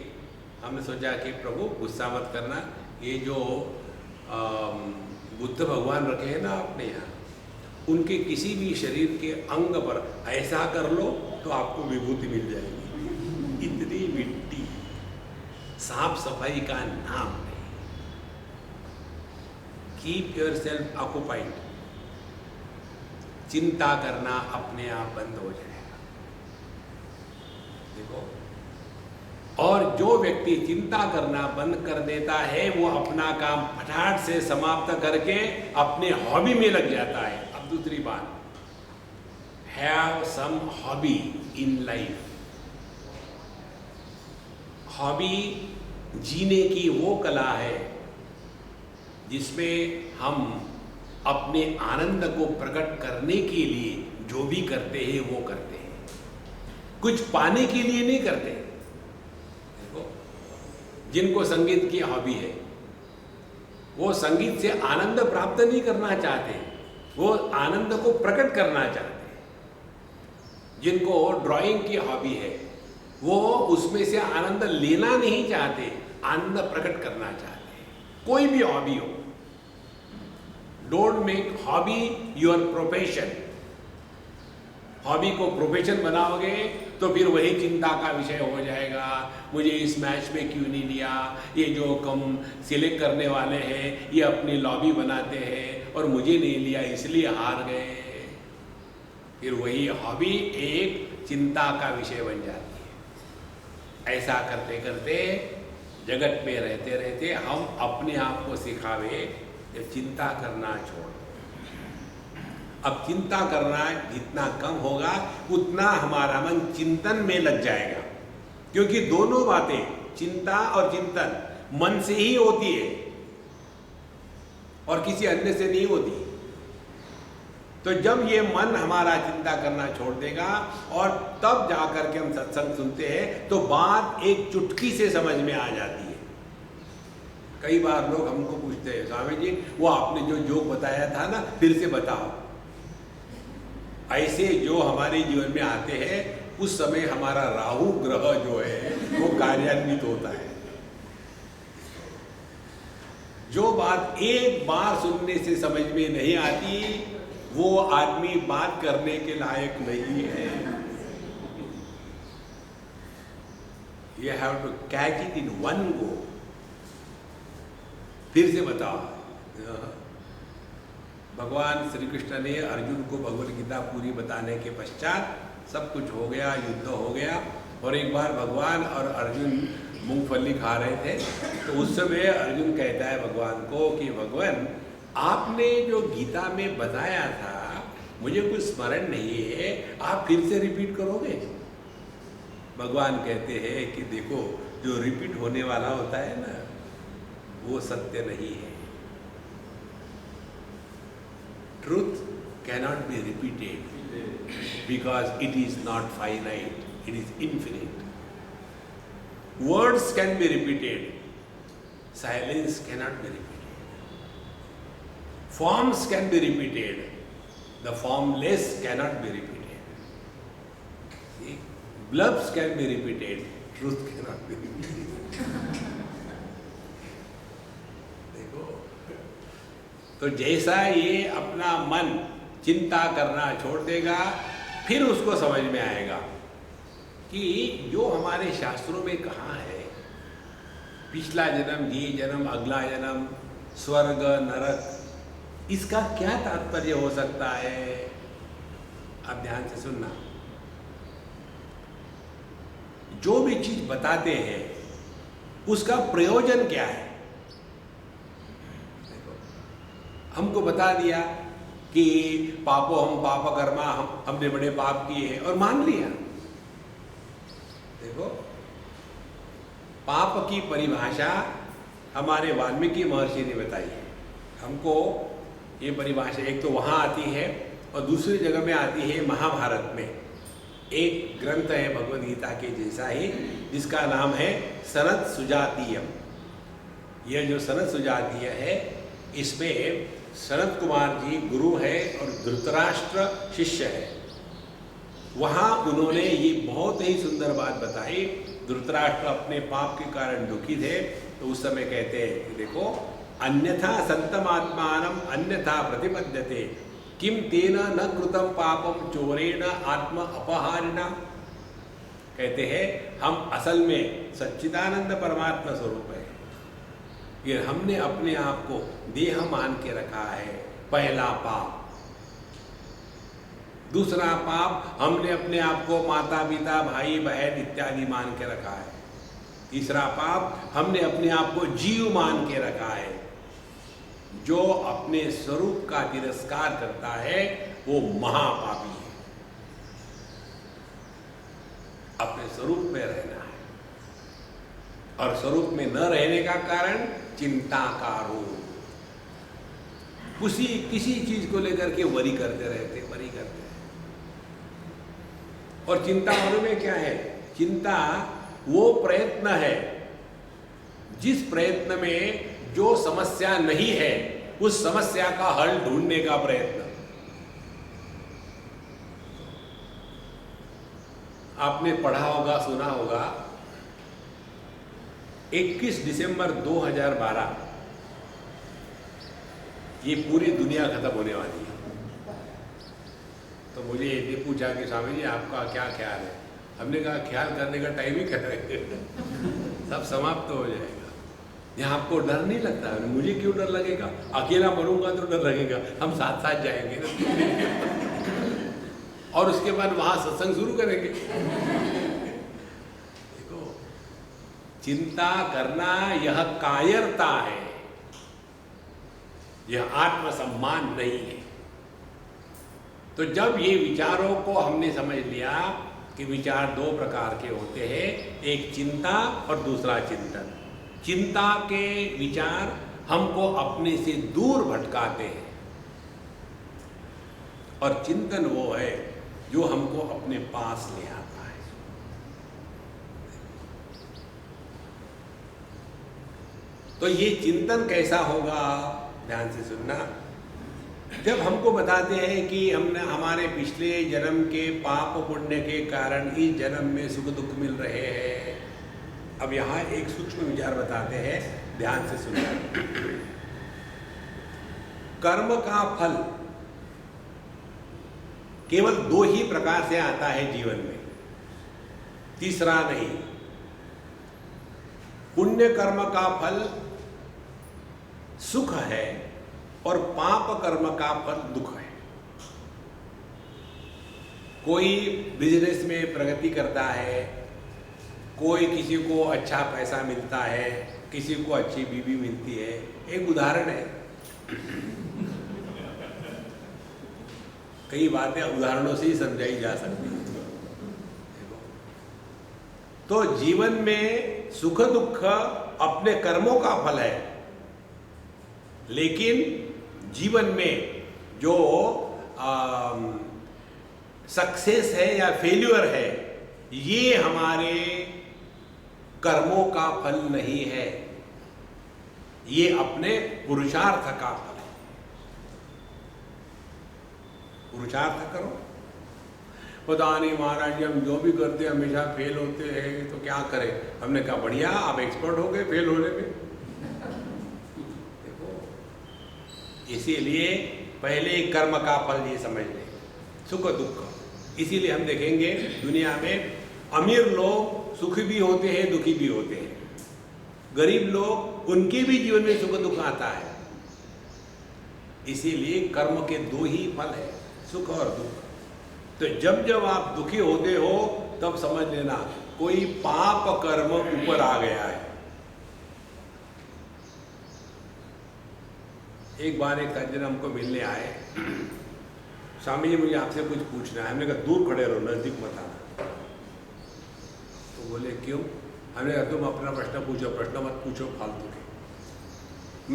हमने सोचा कि प्रभु गुस्सा मत करना, ये जो बुद्ध भगवान रखे हैं ना आपने यहाँ, उनके किसी भी शरीर के अंग पर ऐसा कर लो तो आपको विभूति मिल जाएगी। इतनी मिट्टी, साफ सफाई का नाम नहीं। Keep yourself occupied. चिंता करना अपने आप बंद हो जाएगा। देखो, और जो व्यक्ति चिंता करना बंद कर देता है वो अपना काम फटाफट से समाप्त करके अपने हॉबी में लग जाता है। अब दूसरी बात, have some hobby in life. Hobby जीने की वो कला है जिसमें हम अपने आनंद को प्रकट करने के लिए जो भी करते हैं वो करते हैं, कुछ पाने के लिए नहीं करते। देखो, जिनको संगीत की हॉबी है वो संगीत से आनंद प्राप्त नहीं करना चाहते, वो आनंद को प्रकट करना चाहते हैं। जिनको ड्राइंग की हॉबी है वो उसमें से आनंद लेना नहीं चाहते, आनंद प्रकट करना चाहते हैं। कोई भी हॉबी हो, don't make hobby your profession. Hobby को प्रोफेशन बनाओगे तो फिर वही चिंता का विषय हो जाएगा। मुझे इस मैच में क्यों नहीं लिया, ये जो कम सिलेक्ट करने वाले हैं ये अपनी लॉबी बनाते हैं और मुझे नहीं लिया इसलिए हार गए। फिर वही हॉबी एक चिंता का विषय बन जाती है। ऐसा करते करते जगत में रहते रहते हम अपने आप को सिखावे कि चिंता करना छोड़। अब चिंता करना जितना कम होगा उतना हमारा मन चिंतन में लग जाएगा, क्योंकि दोनों बातें, चिंता और चिंतन, मन से ही होती है और किसी अन्य से नहीं होती। तो जब ये मन हमारा चिंता करना छोड़ देगा और तब जाकर के हम सत्संग सुनते हैं तो बात एक चुटकी से समझ में आ जाती है। कई बार लोग हमको पूछते हैं, स्वामी जी वो आपने जो जोक बताया था ना फिर से बताओ। ऐसे जो हमारे जीवन में आते हैं उस समय हमारा राहु ग्रह जो है वो कार्यान्वित होता है। जो बात एक बार सुनने से समझ में नहीं आती वो आदमी बात करने के लायक नहीं है। You have to catch it in one go। फिर से बताओ, भगवान श्री कृष्ण ने अर्जुन को भगवद गीता पूरी बताने के पश्चात सब कुछ हो गया, युद्ध हो गया, और एक बार भगवान और अर्जुन मूंगफली खा रहे थे तो उस समय अर्जुन कहता है भगवान को कि भगवान आपने जो गीता में बताया था मुझे कुछ स्मरण नहीं है, आप फिर से रिपीट करोगे? भगवान कहते हैं कि देखो जो रिपीट होने वाला होता है ना वो सत्य नहीं है। Truth cannot be repeated because it is not finite, it is infinite. Words can be repeated, silence cannot be repeated. Forms can be repeated, the formless cannot be repeated. See? Blurbs can be repeated, truth cannot be repeated. तो जैसा ये अपना मन चिंता करना छोड़ देगा फिर उसको समझ में आएगा कि जो हमारे शास्त्रों में कहा है पिछला जन्म, ये जन्म, अगला जन्म, स्वर्ग, नरक, इसका क्या तात्पर्य हो सकता है। आप ध्यान से सुनना, जो भी चीज बताते हैं उसका प्रयोजन क्या है। हमको बता दिया कि पापो हम पाप कर्मा, हमने बड़े पाप किए हैं और मान लिया। देखो, पाप की परिभाषा हमारे वाल्मीकि महर्षि ने बताई है हमको। ये परिभाषा एक तो वहाँ आती है और दूसरी जगह में आती है महाभारत में। एक ग्रंथ है भगवद गीता के जैसा ही, जिसका नाम है सनत सुजातीयम। यह जो सनत सुजातीय है, इसमें सनत कुमार जी गुरु है और धृतराष्ट्र शिष्य है। वहाँ उन्होंने ये बहुत ही सुंदर बात बताई। धृतराष्ट्र अपने पाप के कारण दुखी थे, तो उस समय कहते हैं कि देखो, अन्यथा संतमात्मानम अन्यथा प्रतिपद्यते किम तेन न कृतम पापम चोरेण आत्म अपहारिणा। कहते हैं हम असल में सच्चिदानंद परमात्मा स्वरूप है। ये हमने अपने आप को देह मान के रखा है, पहला पाप। दूसरा पाप, हमने अपने आप को माता पिता भाई बहन इत्यादि मान के रखा है। तीसरा पाप, हमने अपने आप को जीव मान के रखा है। जो अपने स्वरूप का तिरस्कार करता है वो महापापी है। अपने स्वरूप में रहना है, और स्वरूप में न रहने का कारण चिंता का रोग। किसी चीज को लेकर के वरी करते रहते हैं। और चिंता होने में क्या है? चिंता वो प्रयत्न है जिस प्रयत्न में जो समस्या नहीं है, उस समस्या का हल ढूंढने का प्रयत्न। आपने पढ़ा होगा, सुना होगा, 21 दिसंबर 2012 ये पूरी दुनिया खत्म होने वाली है। तो मुझे ये पूछा कि स्वामी जी आपका क्या ख्याल है? हमने कहा ख्याल करने का टाइम ही कर रहे हैं, सब समाप्त तो हो जाएगा। यहाँ आपको डर नहीं लगता? मुझे क्यों डर लगेगा? अकेला मरूंगा तो डर लगेगा, हम साथ साथ जाएंगे और उसके बाद वहां सत्संग शुरू करेंगे। देखो, चिंता करना यह कायरता है, यह आत्मसम्मान नहीं है। तो जब ये विचारों को हमने समझ लिया कि विचार दो प्रकार के होते हैं, एक चिंता और दूसरा चिंतन। चिंता के विचार हमको अपने से दूर भटकाते हैं, और चिंतन वो है जो हमको अपने पास ले आता है। तो ये चिंतन कैसा होगा? ध्यान से सुनना। जब हमको बताते हैं कि हमने हमारे पिछले जन्म के पाप पुण्य के कारण इस जन्म में सुख दुख मिल रहे हैं। अब यहाँ एक सूक्ष्म विचार बताते हैं, ध्यान से सुनना। कर्म का फल केवल दो ही प्रकार से आता है जीवन में, तीसरा नहीं। पुण्य कर्म का फल सुख है और पाप कर्म का फल दुख है। कोई बिजनेस में प्रगति करता है, कोई किसी को अच्छा पैसा मिलता है, किसी को अच्छी बीवी मिलती है। एक उदाहरण है, कई बातें उदाहरणों से ही समझाई जा सकती हैं। तो जीवन में सुख दुख अपने कर्मों का फल है, लेकिन जीवन में जो सक्सेस है या फेल्यूर है, ये हमारे कर्मों का फल नहीं है, ये अपने पुरुषार्थ का फल है। पुरुषार्थ करो। पता नहीं महाराज जी हम जो भी करते हैं हमेशा फेल होते हैं, तो क्या करें? हमने कहा बढ़िया, आप एक्सपर्ट हो गए फेल होने में। इसीलिए पहले कर्म का फल ये समझ लें, सुख दुख। इसीलिए हम देखेंगे दुनिया में अमीर लोग सुखी भी होते हैं, दुखी भी होते हैं। गरीब लोग, उनके भी जीवन में सुख दुख आता है। इसीलिए कर्म के दो ही फल है, सुख और दुख। तो जब जब आप दुखी होते हो तब समझ लेना कोई पाप कर्म ऊपर आ गया है। एक बार एक सज्जन हमको मिलने आए, स्वामी जी मुझे आपसे कुछ पूछना है। हमने कहा दूर खड़े रहो, नज़दीक मत आना। तो बोले क्यों? हमने कहा तुम अपना प्रश्न पूछो, प्रश्न मत पूछो फालतू के।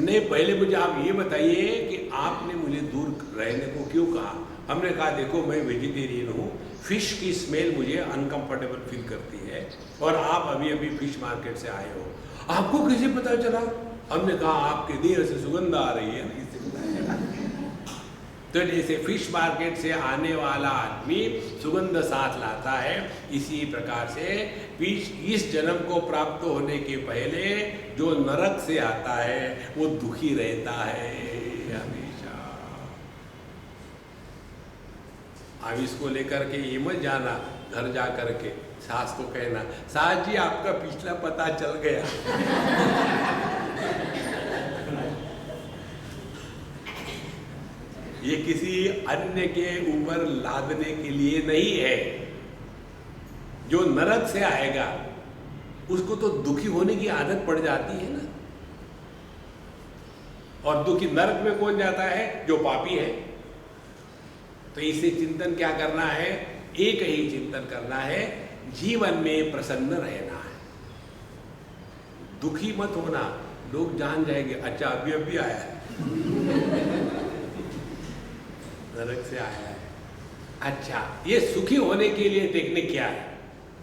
नहीं, पहले मुझे आप ये बताइए कि आपने मुझे दूर रहने को क्यों कहा? हमने कहा देखो मैं वेजिटेरियन हूँ, फिश की स्मेल मुझे अनकंफर्टेबल फील करती है और आप अभी अभी फिश मार्केट से आए हो, आपको कैसे पता चला? हमने कहा आपके देह से सुगंध आ रही है, इससे पता चला। तो जैसे फिश मार्केट से आने वाला आदमी सुगंध साथ लाता है, इसी प्रकार से फिश इस जन्म को प्राप्त होने के पहले जो नरक से आता है वो दुखी रहता है हमेशा। अब इसको लेकर के ये मत जाना घर जा करके सास को कहना सास जी आपका पिछला पता चल गया। ये किसी अन्य के ऊपर लादने के लिए नहीं है। जो नरक से आएगा उसको तो दुखी होने की आदत पड़ जाती है ना। और दुखी नरक में कौन जाता है? जो पापी है। तो इसे चिंतन क्या करना है? एक ही चिंतन करना है, जीवन में प्रसन्न रहना है, दुखी मत होना। लोग जान जाएंगे अच्छा अभी आया है नरक से आया है। अच्छा, ये सुखी होने के लिए टेक्निक क्या है?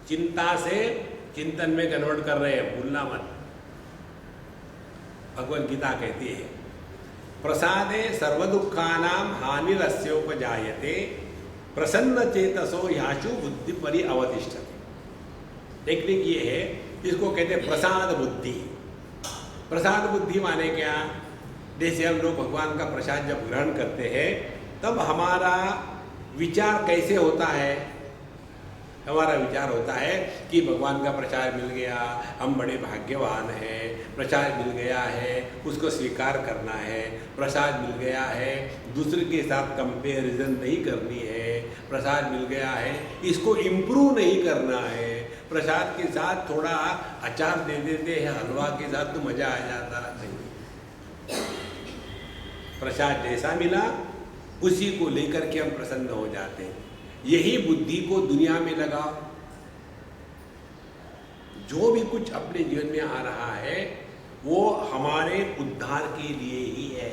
चिंता से चिंतन में कन्वर्ट कर रहे हैं, भूलना मत। भगवद गीता कहती है प्रसादे सर्वदुखानां हानिरस्योपजायते प्रसन्न चेतसो याशु बुद्धि परि अवतिष्ठते। टेक्निक ये है, इसको कहते हैं प्रसाद बुद्धि। प्रसाद बुद्धि माने क्या? जैसे हम लोग भगवान का प्रसाद जब ग्रहण करते हैं तब हमारा विचार कैसे होता है? हमारा विचार होता है कि भगवान का प्रसाद मिल गया, हम बड़े भाग्यवान हैं, प्रसाद मिल गया है, उसको स्वीकार करना है, प्रसाद मिल गया है, दूसरे के साथ कंपैरिजन नहीं करनी है, प्रसाद मिल गया है, इसको इम्प्रूव नहीं करना है, प्रसाद के साथ थोड़ा अचार दे देते हैं हलवा के साथ तो मज़ा आ जाता नहीं। प्रसाद जैसा मिला उसी को लेकर के हम प्रसन्न हो जाते हैं। यही बुद्धि को दुनिया में लगाओ। जो भी कुछ अपने जीवन में आ रहा है वो हमारे उद्धार के लिए ही है।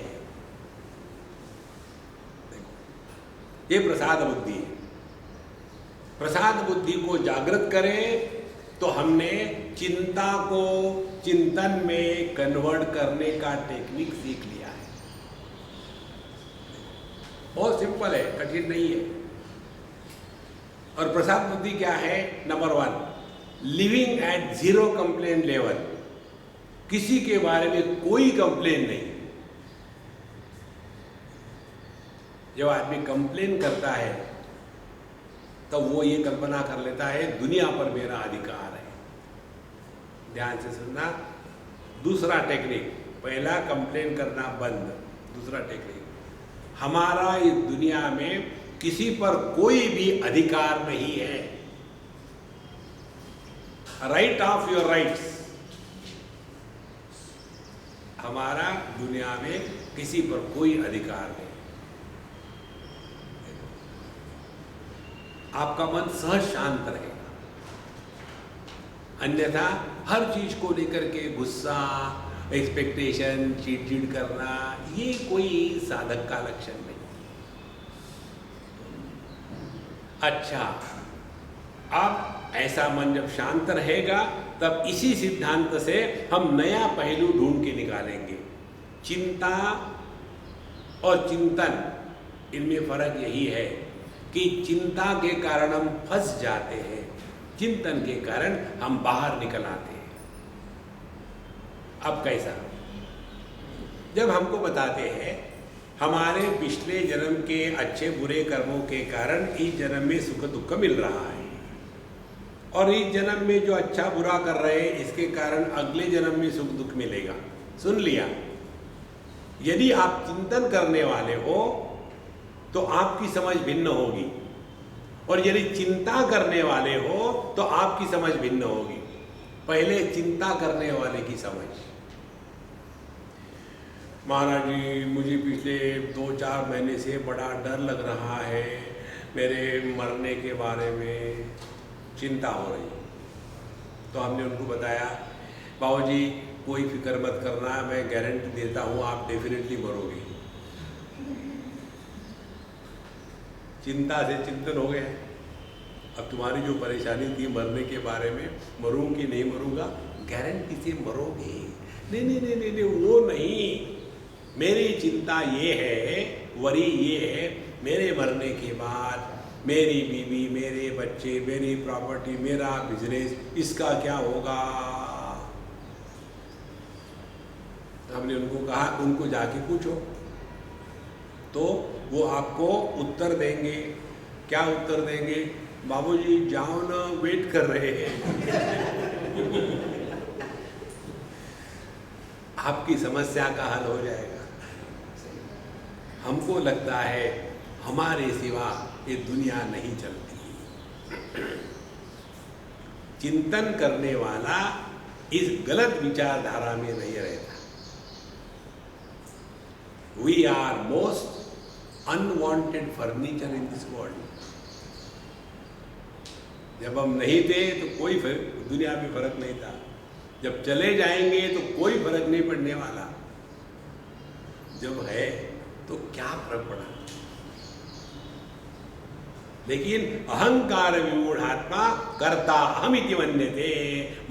देखो, ये प्रसाद बुद्धि है। प्रसाद बुद्धि को जागृत करें तो हमने चिंता को चिंतन में कन्वर्ट करने का टेक्निक सीख लिया है। बहुत सिंपल है, कठिन नहीं है। और प्रसाद बुद्धि क्या है? Number 1, living at zero complain level. किसी के बारे में कोई कंप्लेन नहीं। जब आदमी कंप्लेन करता है तो वो ये कल्पना कर लेता है दुनिया पर मेरा अधिकार है। ध्यान से सुनना। दूसरा टेक्निक, पहला कंप्लेन करना बंद। दूसरा टेक्निक, हमारा इस दुनिया में किसी पर कोई भी अधिकार नहीं है। Right of your rights. हमारा दुनिया में किसी पर कोई अधिकार नहीं। आपका मन सहज शांत रहेगा। अन्यथा हर चीज को लेकर के गुस्सा, एक्सपेक्टेशन, चिड़चिड़ करना, ये कोई साधक का लक्षण नहीं। अच्छा, अब ऐसा मन जब शांत रहेगा तब इसी सिद्धांत से हम नया पहलू ढूंढ के निकालेंगे। चिंता और चिंतन, इनमें फर्क यही है कि चिंता के कारण हम फंस जाते हैं, चिंतन के कारण हम बाहर निकल आते हैं। अब कैसा? जब हमको बताते हैं हमारे पिछले जन्म के अच्छे बुरे कर्मों के कारण इस जन्म में सुख दुख मिल रहा है, और इस जन्म में जो अच्छा बुरा कर रहे हैं इसके कारण अगले जन्म में सुख दुख मिलेगा। सुन लिया? यदि आप चिंतन करने वाले हो तो आपकी समझ भिन्न होगी, और यदि चिंता करने वाले हो तो आपकी समझ भिन्न होगी। पहले चिंता करने वाले की समझ। महाराज जी मुझे पिछले 2-4 महीने से बड़ा डर लग रहा है, मेरे मरने के बारे में चिंता हो रही। तो हमने उनको बताया, बाबू जी कोई फिक्र मत करना, मैं गारंटी देता हूँ आप डेफिनेटली मरोगे। चिंता से चिंतन हो गया। अब तुम्हारी जो परेशानी थी मरने के बारे में, मरूँ कि नहीं मरूँगा, गारंटी से मरोगे। नहीं नहीं नहीं नहीं, नहीं वो नहीं, मेरी चिंता ये है, वरी ये है, मेरे मरने के बाद मेरी बीवी, मेरे बच्चे, मेरी प्रॉपर्टी, मेरा बिजनेस, इसका क्या होगा। हमने उनको कहा उनको जाके पूछो, तो वो आपको उत्तर देंगे। क्या उत्तर देंगे? बाबूजी जाओ ना, वेट कर रहे हैं। आपकी समस्या का हल हो जाएगा। हमको लगता है हमारे सिवा ये दुनिया नहीं चलती। चिंतन करने वाला इस गलत विचारधारा में नहीं रहता। We are most unwanted furniture in this world. जब हम नहीं थे तो कोई दुनिया में फर्क नहीं था, जब चले जाएंगे तो कोई फर्क नहीं पड़ने वाला, जब है तो क्या फर्क पड़ा। लेकिन अहंकार विमूढ़ात्मा कर्ता अहमिति मन्यते,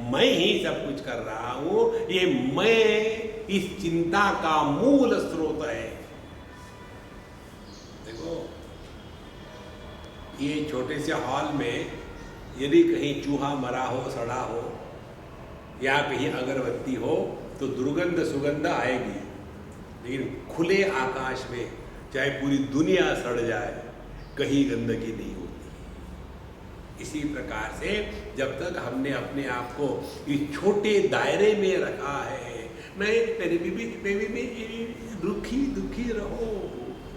मैं ही सब कुछ कर रहा हूं, ये मैं इस चिंता का मूल स्रोत है। देखो ये छोटे से हॉल में यदि कहीं चूहा मरा हो, सड़ा हो, या कहीं अगरबत्ती हो तो दुर्गंध सुगंध आएगी, लेकिन खुले आकाश में चाहे पूरी दुनिया सड़ जाए कहीं गंदगी नहीं होती। इसी प्रकार से जब तक हमने अपने आप को इस छोटे दायरे में रखा है, मेरी बीबी दुखी रहो,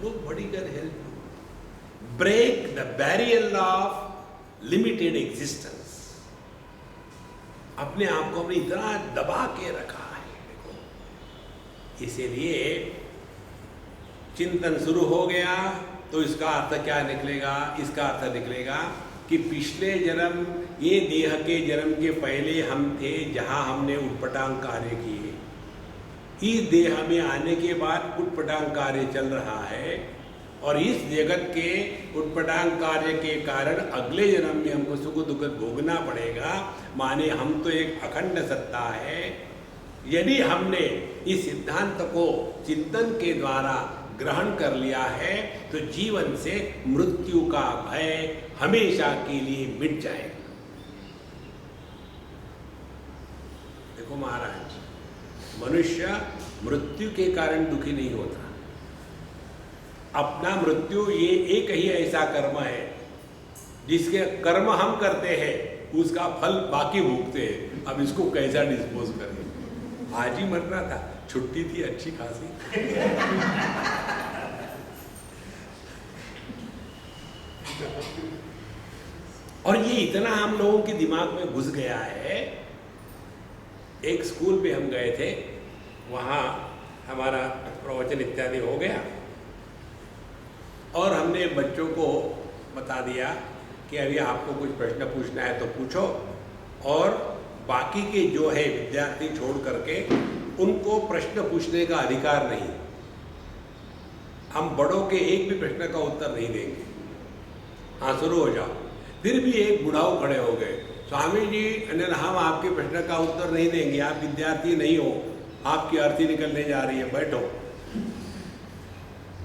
nobody can help you. Break the barrier of limited existence. अपने आप को हमने इतना दबा के रखा है। देखो इसीलिए चिंतन शुरू हो गया तो इसका अर्थ क्या निकलेगा? इसका अर्थ निकलेगा कि पिछले जन्म, ये देह के जन्म के पहले हम थे जहां हमने उटपटांग कार्य किए, इस देह में आने के बाद उटपटांग कार्य चल रहा है, और इस जगत के उटपटांग कार्य के कारण अगले जन्म में हमको सुख दुख भोगना पड़ेगा। माने हम तो एक अखंड सत्ता है। यदि हमने इस सिद्धांत को चिंतन के द्वारा ग्रहण कर लिया है तो जीवन से मृत्यु का भय हमेशा के लिए मिट जाएगा। देखो महाराज, मनुष्य मृत्यु के कारण दुखी नहीं होता। अपना मृत्यु ये एक ही ऐसा कर्म है जिसके कर्म हम करते हैं, उसका फल बाकी भोगते हैं। अब इसको कैसा डिस्पोज करें? आज ही मरना था, छुट्टी थी अच्छी खासी। और ये इतना हम लोगों के दिमाग में घुस गया है। एक स्कूल पे हम गए थे, वहाँ हमारा प्रवचन इत्यादि हो गया और हमने बच्चों को बता दिया कि अभी आपको कुछ प्रश्न पूछना है तो पूछो, और बाकी के जो है विद्यार्थी छोड़ करके उनको प्रश्न पूछने का अधिकार नहीं। हम बड़ों के एक भी प्रश्न का उत्तर नहीं देंगे। हाँ शुरू हो जाओ। फिर भी एक बुढ़ाऊ खड़े हो गए, स्वामी जी हम आपके प्रश्न का उत्तर नहीं देंगे, आप विद्यार्थी नहीं हो, आपकी अर्थी निकलने जा रही है, बैठो।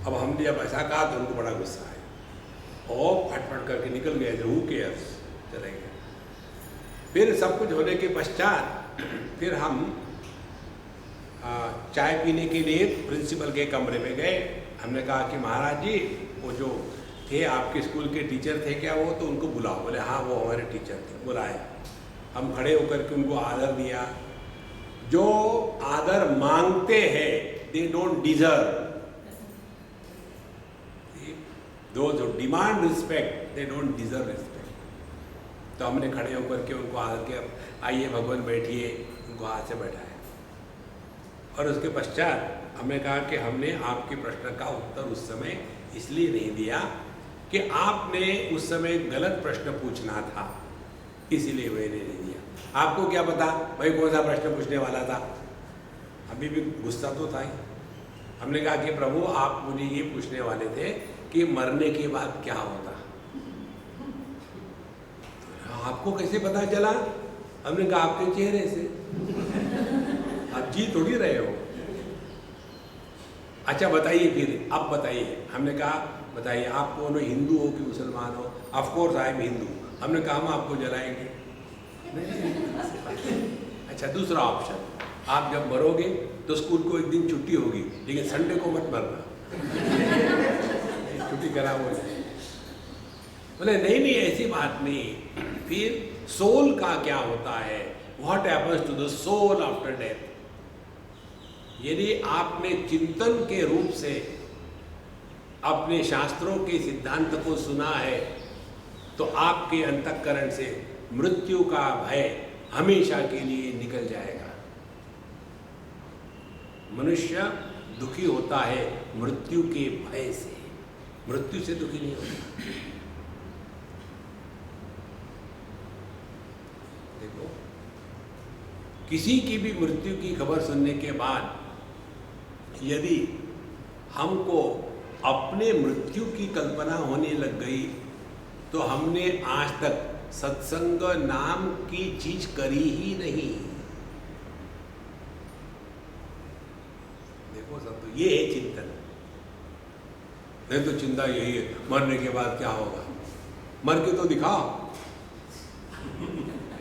अब हमने जब ऐसा कहा तो उनको बड़ा गुस्सा आया और फटफट करके निकल गए, हु केयर्स, चले गए। फिर सब कुछ होने के पश्चात फिर हम चाय पीने के लिए प्रिंसिपल के कमरे में गए। हमने कहा कि महाराज जी वो जो थे आपके स्कूल के टीचर थे क्या वो, तो उनको बुलाओ। बोले हाँ वो हमारे टीचर थे। बुलाए, हम खड़े होकर के उनको आदर दिया। जो आदर मांगते हैं they don't deserve, those who demand respect they don't deserve respect। तो हमने खड़े होकर के उनको आदर किया, आइए भगवान बैठिए, उनको हाथ से बैठाया। और उसके पश्चात हमने कहा कि हमने आपके प्रश्न का उत्तर उस समय इसलिए नहीं दिया कि आपने उस समय गलत प्रश्न पूछना था, इसीलिए मैंने नहीं दिया। आपको क्या पता भाई कौन सा प्रश्न पूछने वाला था, अभी भी गुस्सा तो था ही। हमने कहा कि प्रभु आप मुझे ये पूछने वाले थे कि मरने के बाद क्या होता, आपको कैसे पता चला? हमने कहा आपके चेहरे से, आप जी थोड़ी रहे हो। अच्छा बताइए फिर, अब बताइए। हमने कहा बताइए आप कौन हो, हिंदू हो कि मुसलमान हो? Of course I am Hindu. हमने कहा हम आपको जलाएंगे। अच्छा दूसरा ऑप्शन, आप जब मरोगे तो स्कूल को एक दिन छुट्टी होगी, लेकिन संडे को मत मरना, छुट्टी करा वो। बोले नहीं नहीं ऐसी बात नहीं। फिर सोल का क्या होता है, what happens to the soul after death? यदि आपने चिंतन के रूप से अपने शास्त्रों के सिद्धांत को सुना है तो आपके अंतःकरण से मृत्यु का भय हमेशा के लिए निकल जाएगा। मनुष्य दुखी होता है मृत्यु के भय से, मृत्यु से दुखी नहीं होता। देखो किसी की भी मृत्यु की खबर सुनने के बाद यदि हमको अपने मृत्यु की कल्पना होने लग गई तो हमने आज तक सत्संग नाम की चीज करी ही नहीं। देखो सब तो ये है चिंतन, नहीं तो चिंता यही है मरने के बाद क्या होगा, मर के तो दिखाओ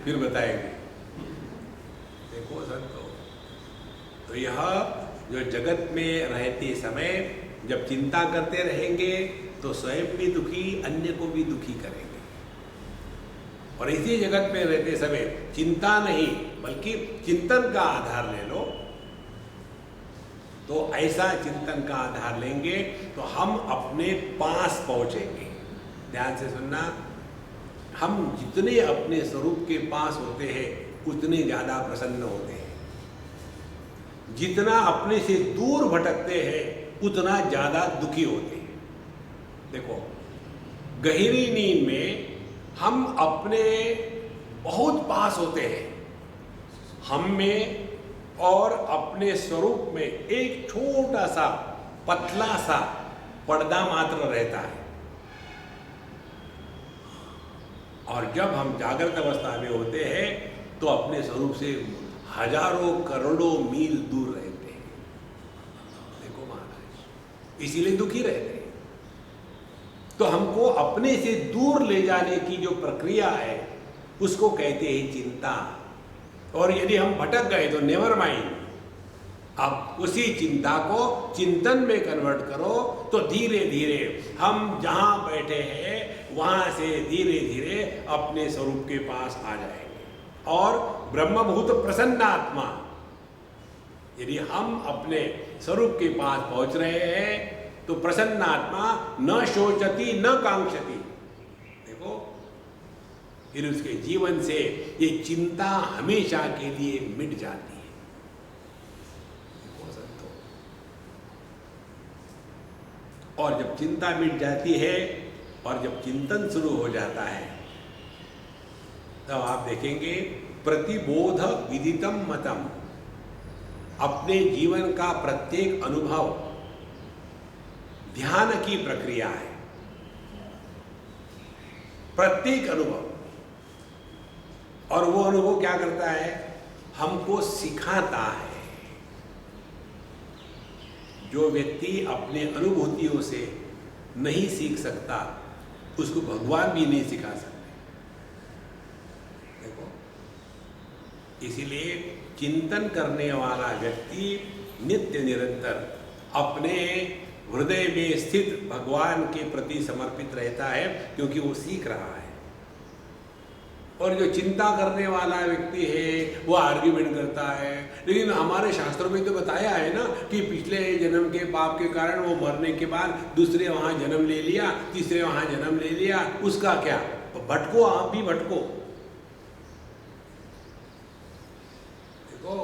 फिर बताएंगे। देखो संतो, तो यह जो जगत में रहते समय जब चिंता करते रहेंगे तो स्वयं भी दुखी, अन्य को भी दुखी करेंगे। और इसी जगत में रहते समय चिंता नहीं बल्कि चिंतन का आधार ले लो, तो ऐसा चिंतन का आधार लेंगे तो हम अपने पास पहुंचेंगे। ध्यान से सुनना, हम जितने अपने स्वरूप के पास होते हैं उतने ज्यादा प्रसन्न होते हैं, जितना अपने से दूर भटकते हैं उतना ज्यादा दुखी होते हैं। देखो गहरी नींद में हम अपने बहुत पास होते हैं, हम में और अपने स्वरूप में एक छोटा सा पतला सा पर्दा मात्र रहता है। और जब हम जागृत अवस्था में होते हैं तो अपने स्वरूप से हजारों करोड़ों मील दूर रहते हैं। देखो महाराज, इसीलिए दुखी रहते हैं। तो हमको अपने से दूर ले जाने की जो प्रक्रिया है उसको कहते हैं चिंता। और यदि हम भटक गए तो नेवर माइंड, अब उसी चिंता को चिंतन में कन्वर्ट करो तो धीरे धीरे हम जहां बैठे हैं वहां से धीरे धीरे अपने स्वरूप के पास आ जाएंगे। और ब्रह्मभूत प्रसन्नात्मा, यदि हम अपने स्वरूप के पास पहुंच रहे हैं तो प्रसन्नात्मा न शोचती न कांक्षती। देखो फिर उसके जीवन से ये चिंता हमेशा के लिए मिट जाती है। देखो संतो, और जब चिंता मिट जाती है और जब चिंतन शुरू हो जाता है तब आप देखेंगे प्रतिबोध विदितम मतम, अपने जीवन का प्रत्येक अनुभव ध्यान की प्रक्रिया है। प्रत्येक अनुभव, और वो अनुभव क्या करता है, हमको सिखाता है। जो व्यक्ति अपने अनुभूतियों से नहीं सीख सकता उसको भगवान भी नहीं सिखा सकते। देखो इसीलिए चिंतन करने वाला व्यक्ति नित्य निरंतर अपने हृदय में स्थित भगवान के प्रति समर्पित रहता है, क्योंकि वो सीख रहा है। और जो चिंता करने वाला व्यक्ति है वो आर्ग्यूमेंट करता है। लेकिन हमारे शास्त्रों में तो बताया है ना कि पिछले जन्म के पाप के कारण वो मरने के बाद दूसरे वहां जन्म ले लिया, तीसरे वहां जन्म ले लिया, उसका क्या? भटको, आप भी भटको। देखो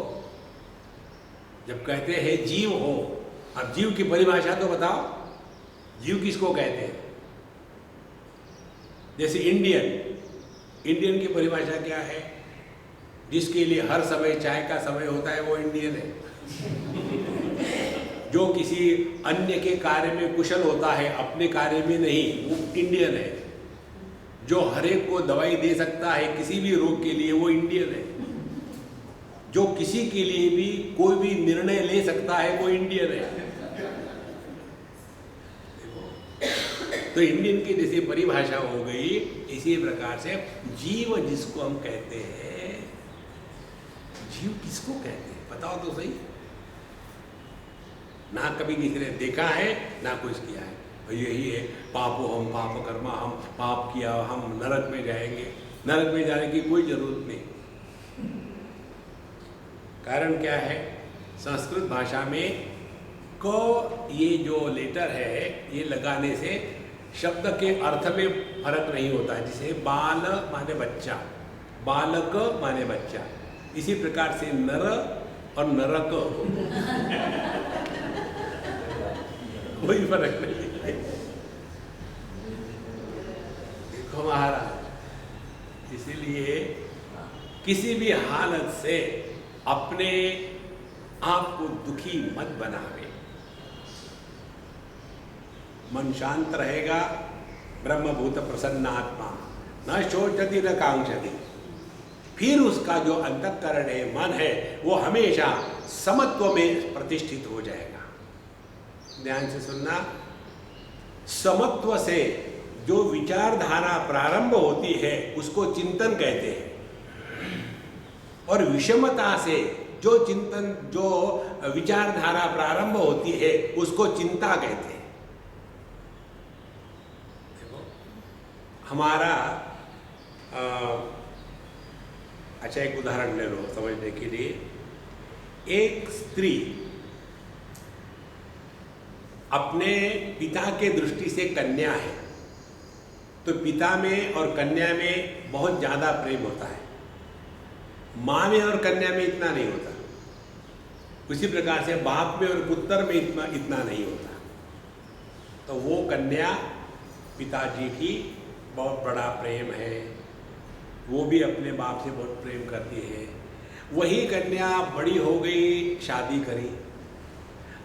जब कहते हैं जीव हो अब जीव की परिभाषा तो बताओ, जीव किसको कहते हैं? जैसे इंडियन की परिभाषा क्या है? जिसके लिए हर समय चाय का समय होता है वो इंडियन है। जो किसी अन्य के कार्य में कुशल होता है, अपने कार्य में नहीं, वो इंडियन है। जो हर एक को दवाई दे सकता है किसी भी रोग के लिए, वो इंडियन है। जो किसी के लिए भी कोई भी निर्णय ले सकता है, वो इंडियन है। तो इंडियन की जैसे परिभाषा हो गई, इसी प्रकार से जीव जिसको हम कहते हैं, जीव किसको कहते हैं बताओ तो सही। ना कभी किसी ने देखा है ना कुछ किया है, और यही है पापो हम पाप कर्मा, हम पाप किया हम नरक में जाएंगे। नरक में जाने की कोई जरूरत नहीं। कारण क्या है? संस्कृत भाषा में क ये जो लेटर है, ये लगाने से शब्द के अर्थ में फर्क नहीं होता है। जैसे बाल माने बच्चा, बालक माने बच्चा, इसी प्रकार से नर और नरक कोई फर्क नहीं है। देखो महाराज, इसीलिए किसी भी हालत से अपने आप को दुखी मत बनावे। मन शांत रहेगा, ब्रह्मभूत प्रसन्नात्मा, न शोचति न कांक्षति। फिर उसका जो अंतःकरण है, मन है, वो हमेशा समत्व में प्रतिष्ठित हो जाएगा। ध्यान से सुनना, समत्व से जो विचारधारा प्रारंभ होती है उसको चिंतन कहते हैं, और विषमता से जो चिंतन जो विचारधारा प्रारंभ होती है उसको चिंता कहते हैं। देखो हमारा अच्छा एक उदाहरण ले लो समझने के लिए। एक स्त्री अपने पिता के दृष्टि से कन्या है, तो पिता में और कन्या में बहुत ज़्यादा प्रेम होता है, माँ में और कन्या में इतना नहीं होता। उसी प्रकार से बाप में और पुत्र में इतना नहीं होता। तो वो कन्या पिताजी की बहुत बड़ा प्रेम है, वो भी अपने बाप से बहुत प्रेम करती है। वही कन्या बड़ी हो गई, शादी करी,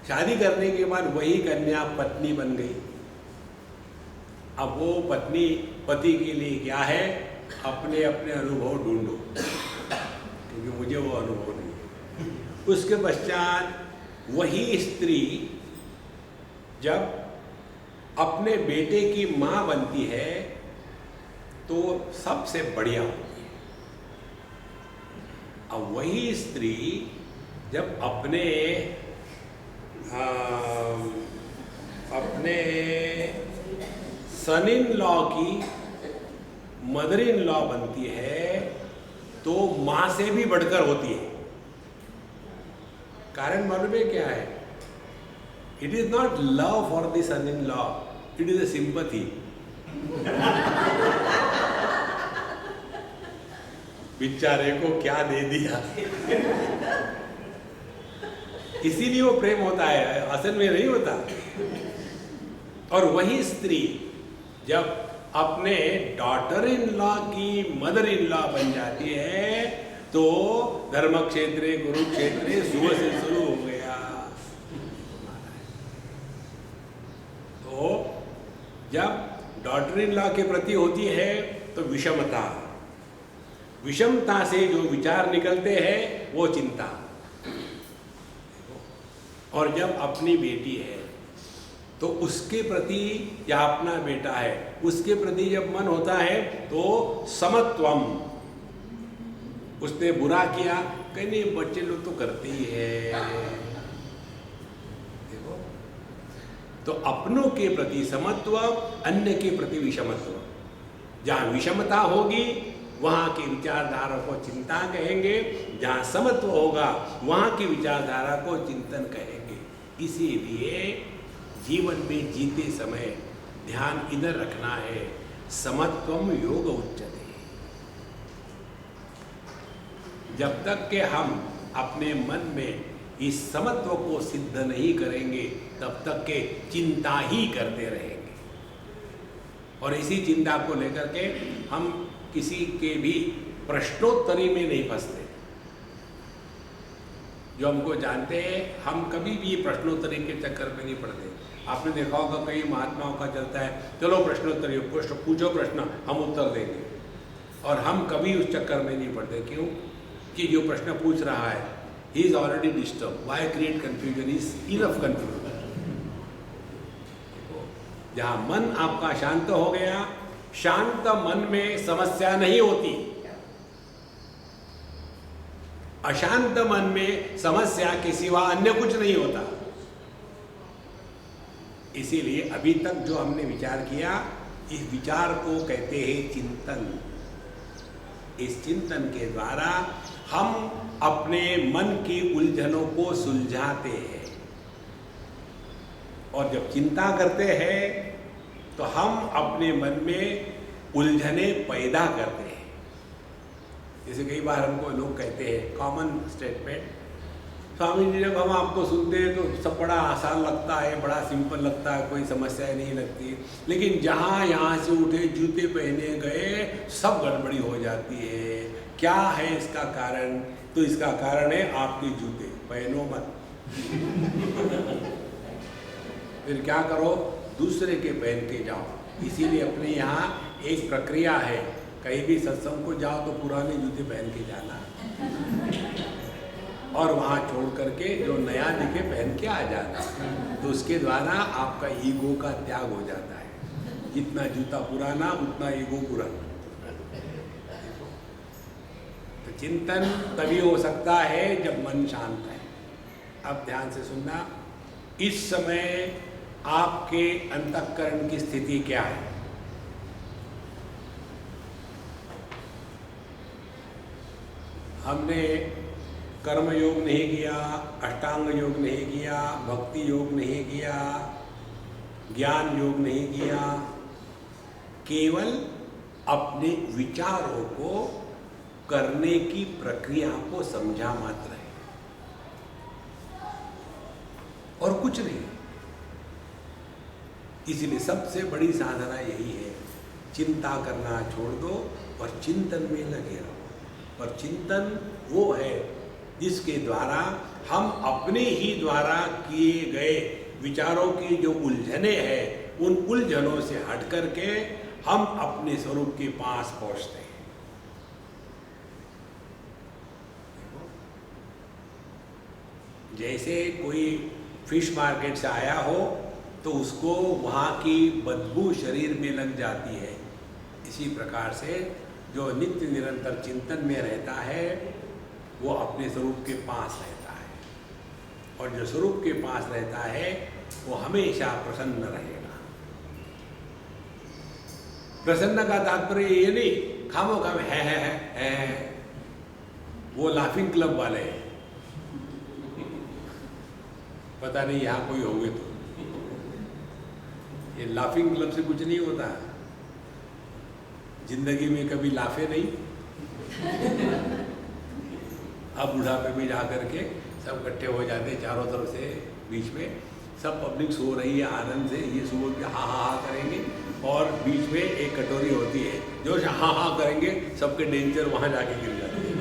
शादी करने के बाद वही कन्या पत्नी बन गई। अब वो पत्नी पति के लिए क्या है, अपने अपने अनुभव ढूंढो, क्योंकि मुझे वो अनुभव नहीं है। उसके पश्चात वही स्त्री जब अपने बेटे की माँ बनती है तो सबसे बढ़िया होती है। अब वही स्त्री जब अपने सन इन लॉ की मदर इन लॉ बनती है तो माँ से भी बढ़कर होती है। कारण मालूम है क्या है? It is not love for the son in law, it is a sympathy. बेचारे को क्या दे दिया इसीलिए वो प्रेम होता है, असल में नहीं होता। और वही स्त्री जब अपने डॉटर इन लॉ की मदर इन लॉ बन जाती है तो धर्म क्षेत्रे कुरुक्षेत्रे सुबह से शुरू हो गया। तो जब डॉटर इन लॉ के प्रति होती है तो विषमता, विषमता से जो विचार निकलते हैं वो चिंता। और जब अपनी बेटी है तो उसके प्रति, या अपना बेटा है उसके प्रति जब मन होता है तो समत्वम। उसने बुरा किया, कहीं नहीं, बच्चे लोग तो करते ही है। देखो, तो अपनों के प्रति समत्व, अन्य के प्रति विषमत्व। जहाँ विषमता होगी वहाँ की विचारधारा को चिंता कहेंगे, जहाँ समत्व होगा वहाँ की विचारधारा को चिंतन कहेंगे। इसीलिए जीवन में जीते समय ध्यान इधर रखना है, समत्वम योग उच्यते। जब तक के हम अपने मन में इस समत्व को सिद्ध नहीं करेंगे तब तक के चिंता ही करते रहेंगे। और इसी चिंता को लेकर के हम किसी के भी प्रश्नोत्तरी में नहीं फंसते। जो हमको जानते हैं हम कभी भी प्रश्नोत्तरी के चक्कर में नहीं पड़ते। आपने देखा होगा कई महात्माओं का चलता है, चलो प्रश्नोत्तरी प्रश्न पूछो, प्रश्न हम उत्तर देंगे, और हम कभी उस चक्कर में नहीं पड़ते। क्यों? कि जो प्रश्न पूछ रहा है he is already disturb, why create confusion, is enough confusion. जहां मन आपका शांत हो गया, शांत मन में समस्या नहीं होती। अशांत मन में समस्या के सिवा अन्य कुछ नहीं होता। इसीलिए अभी तक जो हमने विचार किया, इस विचार को कहते हैं चिंतन। इस चिंतन के द्वारा हम अपने मन की उलझनों को सुलझाते हैं। और जब चिंता करते हैं तो हम अपने मन में उलझने पैदा करते हैं। जैसे कई बार हमको लोग कहते हैं, कॉमन स्टेटमेंट, स्वामी जी जब हम आपको सुनते हैं तो सब बड़ा आसान लगता है, बड़ा सिंपल लगता है, कोई समस्याएं नहीं लगती, लेकिन जहाँ यहाँ से उठे जूते पहने गए सब गड़बड़ी हो जाती है। क्या है इसका कारण? तो इसका कारण है आपके जूते, पहनो मत। फिर क्या करो? दूसरे के पहन के जाओ। इसीलिए अपने यहाँ एक प्रक्रिया है, कहीं भी सत्संग को जाओ तो पुराने जूते पहन के जाना, और वहाँ छोड़ करके जो नया दिखे पहन के आ जाना। तो उसके द्वारा आपका ईगो का त्याग हो जाता है। जितना जूता पुराना उतना ईगो पुराना। तो चिंतन तभी हो सकता है जब मन शांत है। अब ध्यान से सुनना, इस समय आपके अंतःकरण की स्थिति क्या है? हमने कर्म योग नहीं किया, अष्टांग योग नहीं किया, भक्ति योग नहीं किया, ज्ञान योग नहीं किया, केवल अपने विचारों को करने की प्रक्रिया को समझा मात्र है, और कुछ नहीं। इसलिए सबसे बड़ी साधना यही है, चिंता करना छोड़ दो और चिंतन में लगे रहो। और चिंतन वो है जिसके द्वारा हम अपने ही द्वारा किए गए विचारों की जो उलझने हैं, उन उलझनों से हट करके हम अपने स्वरूप के पास पहुंचते हैं। जैसे कोई फिश मार्केट से आया हो तो उसको वहाँ की बदबू शरीर में लग जाती है, इसी प्रकार से जो नित्य निरंतर चिंतन में रहता है वो अपने स्वरूप के पास रहता है, और जो स्वरूप के पास रहता है वो हमेशा प्रसन्न रहेगा। प्रसन्न का तात्पर्य ये नहीं खामो खाम है, वो लाफिंग क्लब वाले हैं। पता नहीं यहाँ कोई होंगे तो, ये लाफिंग क्लब से कुछ नहीं होता। जिंदगी में कभी लाफे नहीं। अब बुढ़ापे में जा करके सब इकट्ठे हो जाते हैं चारों तरफ से, बीच में सब पब्लिक सो रही है आनंद से, ये सुबह के हा हा हा करेंगे, और बीच में एक कटोरी होती है, जो हा हा करेंगे सबके डेंजर वहाँ जाके गिर जाते हैं।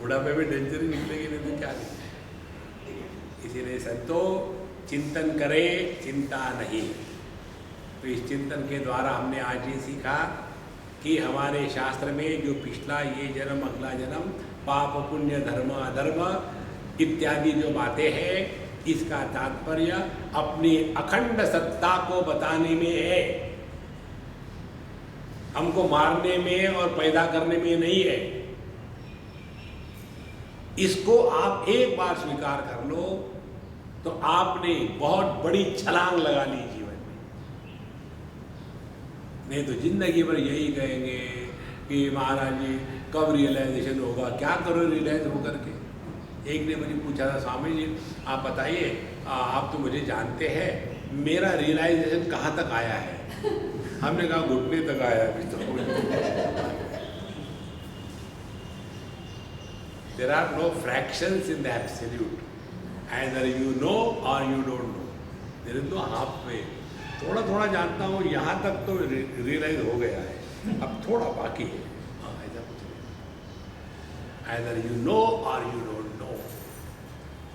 बुढ़ापे में डेंजर ही निकलेगी, नहीं तो क्या निकलेगी। इसीलिए संतो चिंतन करे, चिंता नहीं। तो इस चिंतन के द्वारा हमने आज ये सीखा कि हमारे शास्त्र में जो पिछला ये जन्म अगला जन्म पाप पुण्य धर्म अधर्म इत्यादि जो बातें हैं, इसका तात्पर्य अपनी अखंड सत्ता को बताने में है, हमको मारने में और पैदा करने में नहीं है। इसको आप एक बार स्वीकार कर लो तो आपने बहुत बड़ी छलांग लगा ली जीवन में। नहीं तो जिंदगी भर यही कहेंगे कि महाराज जी कब रियलाइजेशन होगा, क्या करो रियलाइज होकर के। एक ने मुझे पूछा था, स्वामी जी आप बताइए, आप तो मुझे जानते हैं, मेरा रियलाइजेशन कहाँ तक आया है? हमने कहा घुटने तक आया अभी तो। There are no fractions in the absolute, either you know or you don't know, there is no half way. थोड़ा थोड़ा जानता हूँ, यहाँ तक तो रियलाइज हो गया है, अब थोड़ा बाकी है। हाँ, ऐसा कुछ नहीं, either you know or you don't no.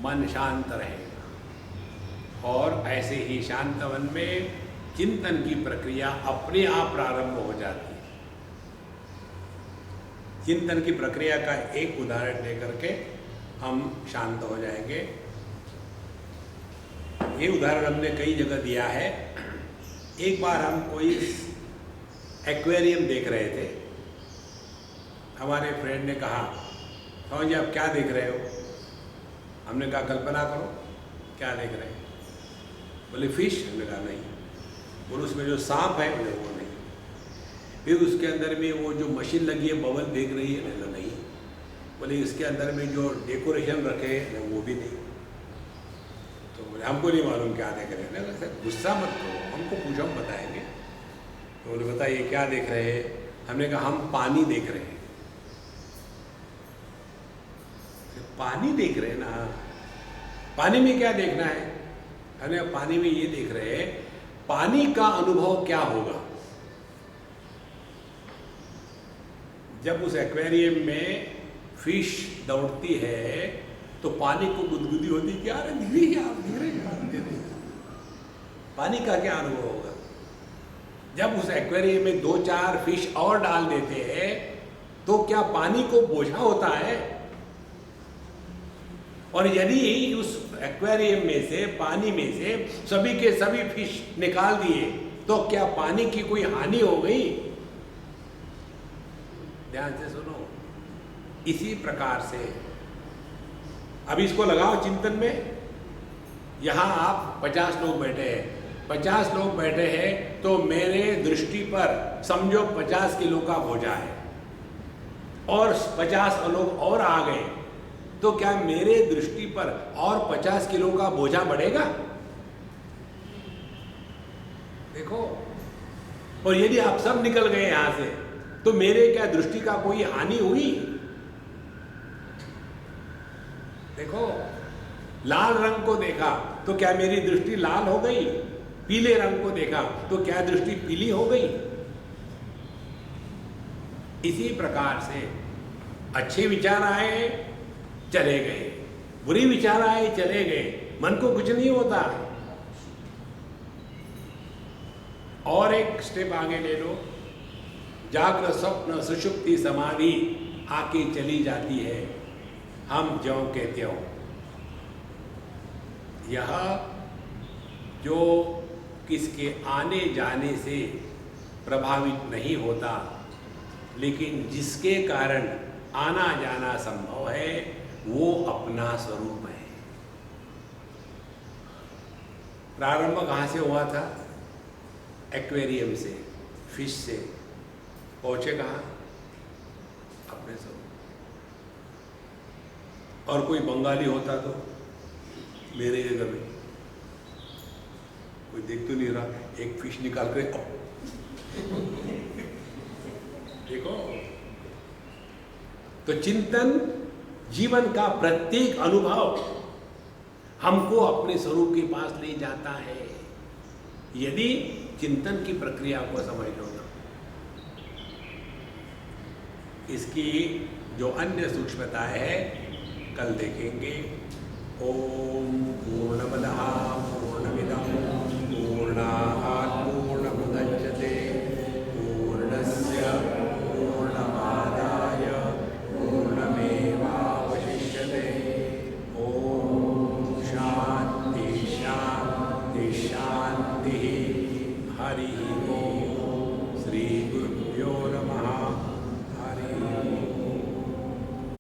मन शांत रहेगा और ऐसे ही शांत मन में चिंतन की प्रक्रिया अपने आप प्रारंभ हो जाती है। चिंतन की प्रक्रिया का एक उदाहरण लेकर के हम शांत हो जाएंगे। ये उदाहरण हमने कई जगह दिया है। एक बार हम कोई एक्वेरियम देख रहे थे, हमारे फ्रेंड ने कहा, हाँ जी आप क्या देख रहे हो? हमने कहा कल्पना करो क्या देख रहे हैं? बोले फिश। हमने कहा नहीं। बोले उसमें जो सांप है? बोले वो नहीं। फिर उसके अंदर में वो जो मशीन लगी है बबल देख रही है? बोले नहीं। बोले इसके अंदर में जो डेकोरेशन रखे हैं? वो भी नहीं। तो बोले हमको नहीं मालूम क्या देख रहे हैं। सर गुस्सा मत करो, हमको पूछो हम बताएंगे। तो बोले बताइए क्या देख रहे हैं? हमने कहा हम पानी देख रहे हैं। पानी देख रहे हैं ना, पानी में क्या देखना है? हमने पानी में ये देख रहे हैं पानी का अनुभव क्या होगा जब उस एक्वेरियम में फिश दौड़ती है, तो पानी को गुदगुदी होती क्या? अरे धीरे पानी का क्या अनुभव होगा? जब उस एक्वेरियम में 2-4 फिश और डाल देते हैं तो क्या पानी को बोझा होता है? और यदि उस एक्वेरियम में से, पानी में से सभी के सभी फिश निकाल दिए तो क्या पानी की कोई हानि हो गई? ध्यान से सुनो। इसी प्रकार से अब इसको लगाओ चिंतन में। यहां आप 50 लोग बैठे हैं, 50 लोग बैठे हैं तो मेरे दृष्टि पर समझो 50 किलो का बोझा है और 50 लोग और आ गए तो क्या मेरे दृष्टि पर और 50 किलो का बोझा बढ़ेगा? देखो। और यदि आप सब निकल गए यहां से तो मेरे क्या दृष्टि का कोई हानि हुई? देखो, लाल रंग को देखा तो क्या मेरी दृष्टि लाल हो गई? पीले रंग को देखा तो क्या दृष्टि पीली हो गई? इसी प्रकार से अच्छे विचार आए चले गए, बुरी विचार आए चले गए, मन को कुछ नहीं होता। और एक स्टेप आगे ले लो। जागृत स्वप्न सुषुप्ति समाधि आके चली जाती है, हम ज्यों के त्यों। यह जो किसके आने जाने से प्रभावित नहीं होता, लेकिन जिसके कारण आना जाना संभव है, वो अपना स्वरूप है। प्रारंभ कहाँ से हुआ था? एक्वेरियम से, फिश से। पहुंचे कहाँ? अपने स्वरूप। और कोई बंगाली होता तो मेरे जगह में कोई देख तो नहीं रहा, एक फिश निकाल कर देखो। तो चिंतन जीवन का प्रत्येक अनुभव हमको अपने स्वरूप के पास ले जाता है, यदि चिंतन की प्रक्रिया को समझ लो ना। इसकी जो अन्य सूक्ष्मता है कल देखेंगे। ओम पूर्णमदः पूर्णमिदं पूर्णात्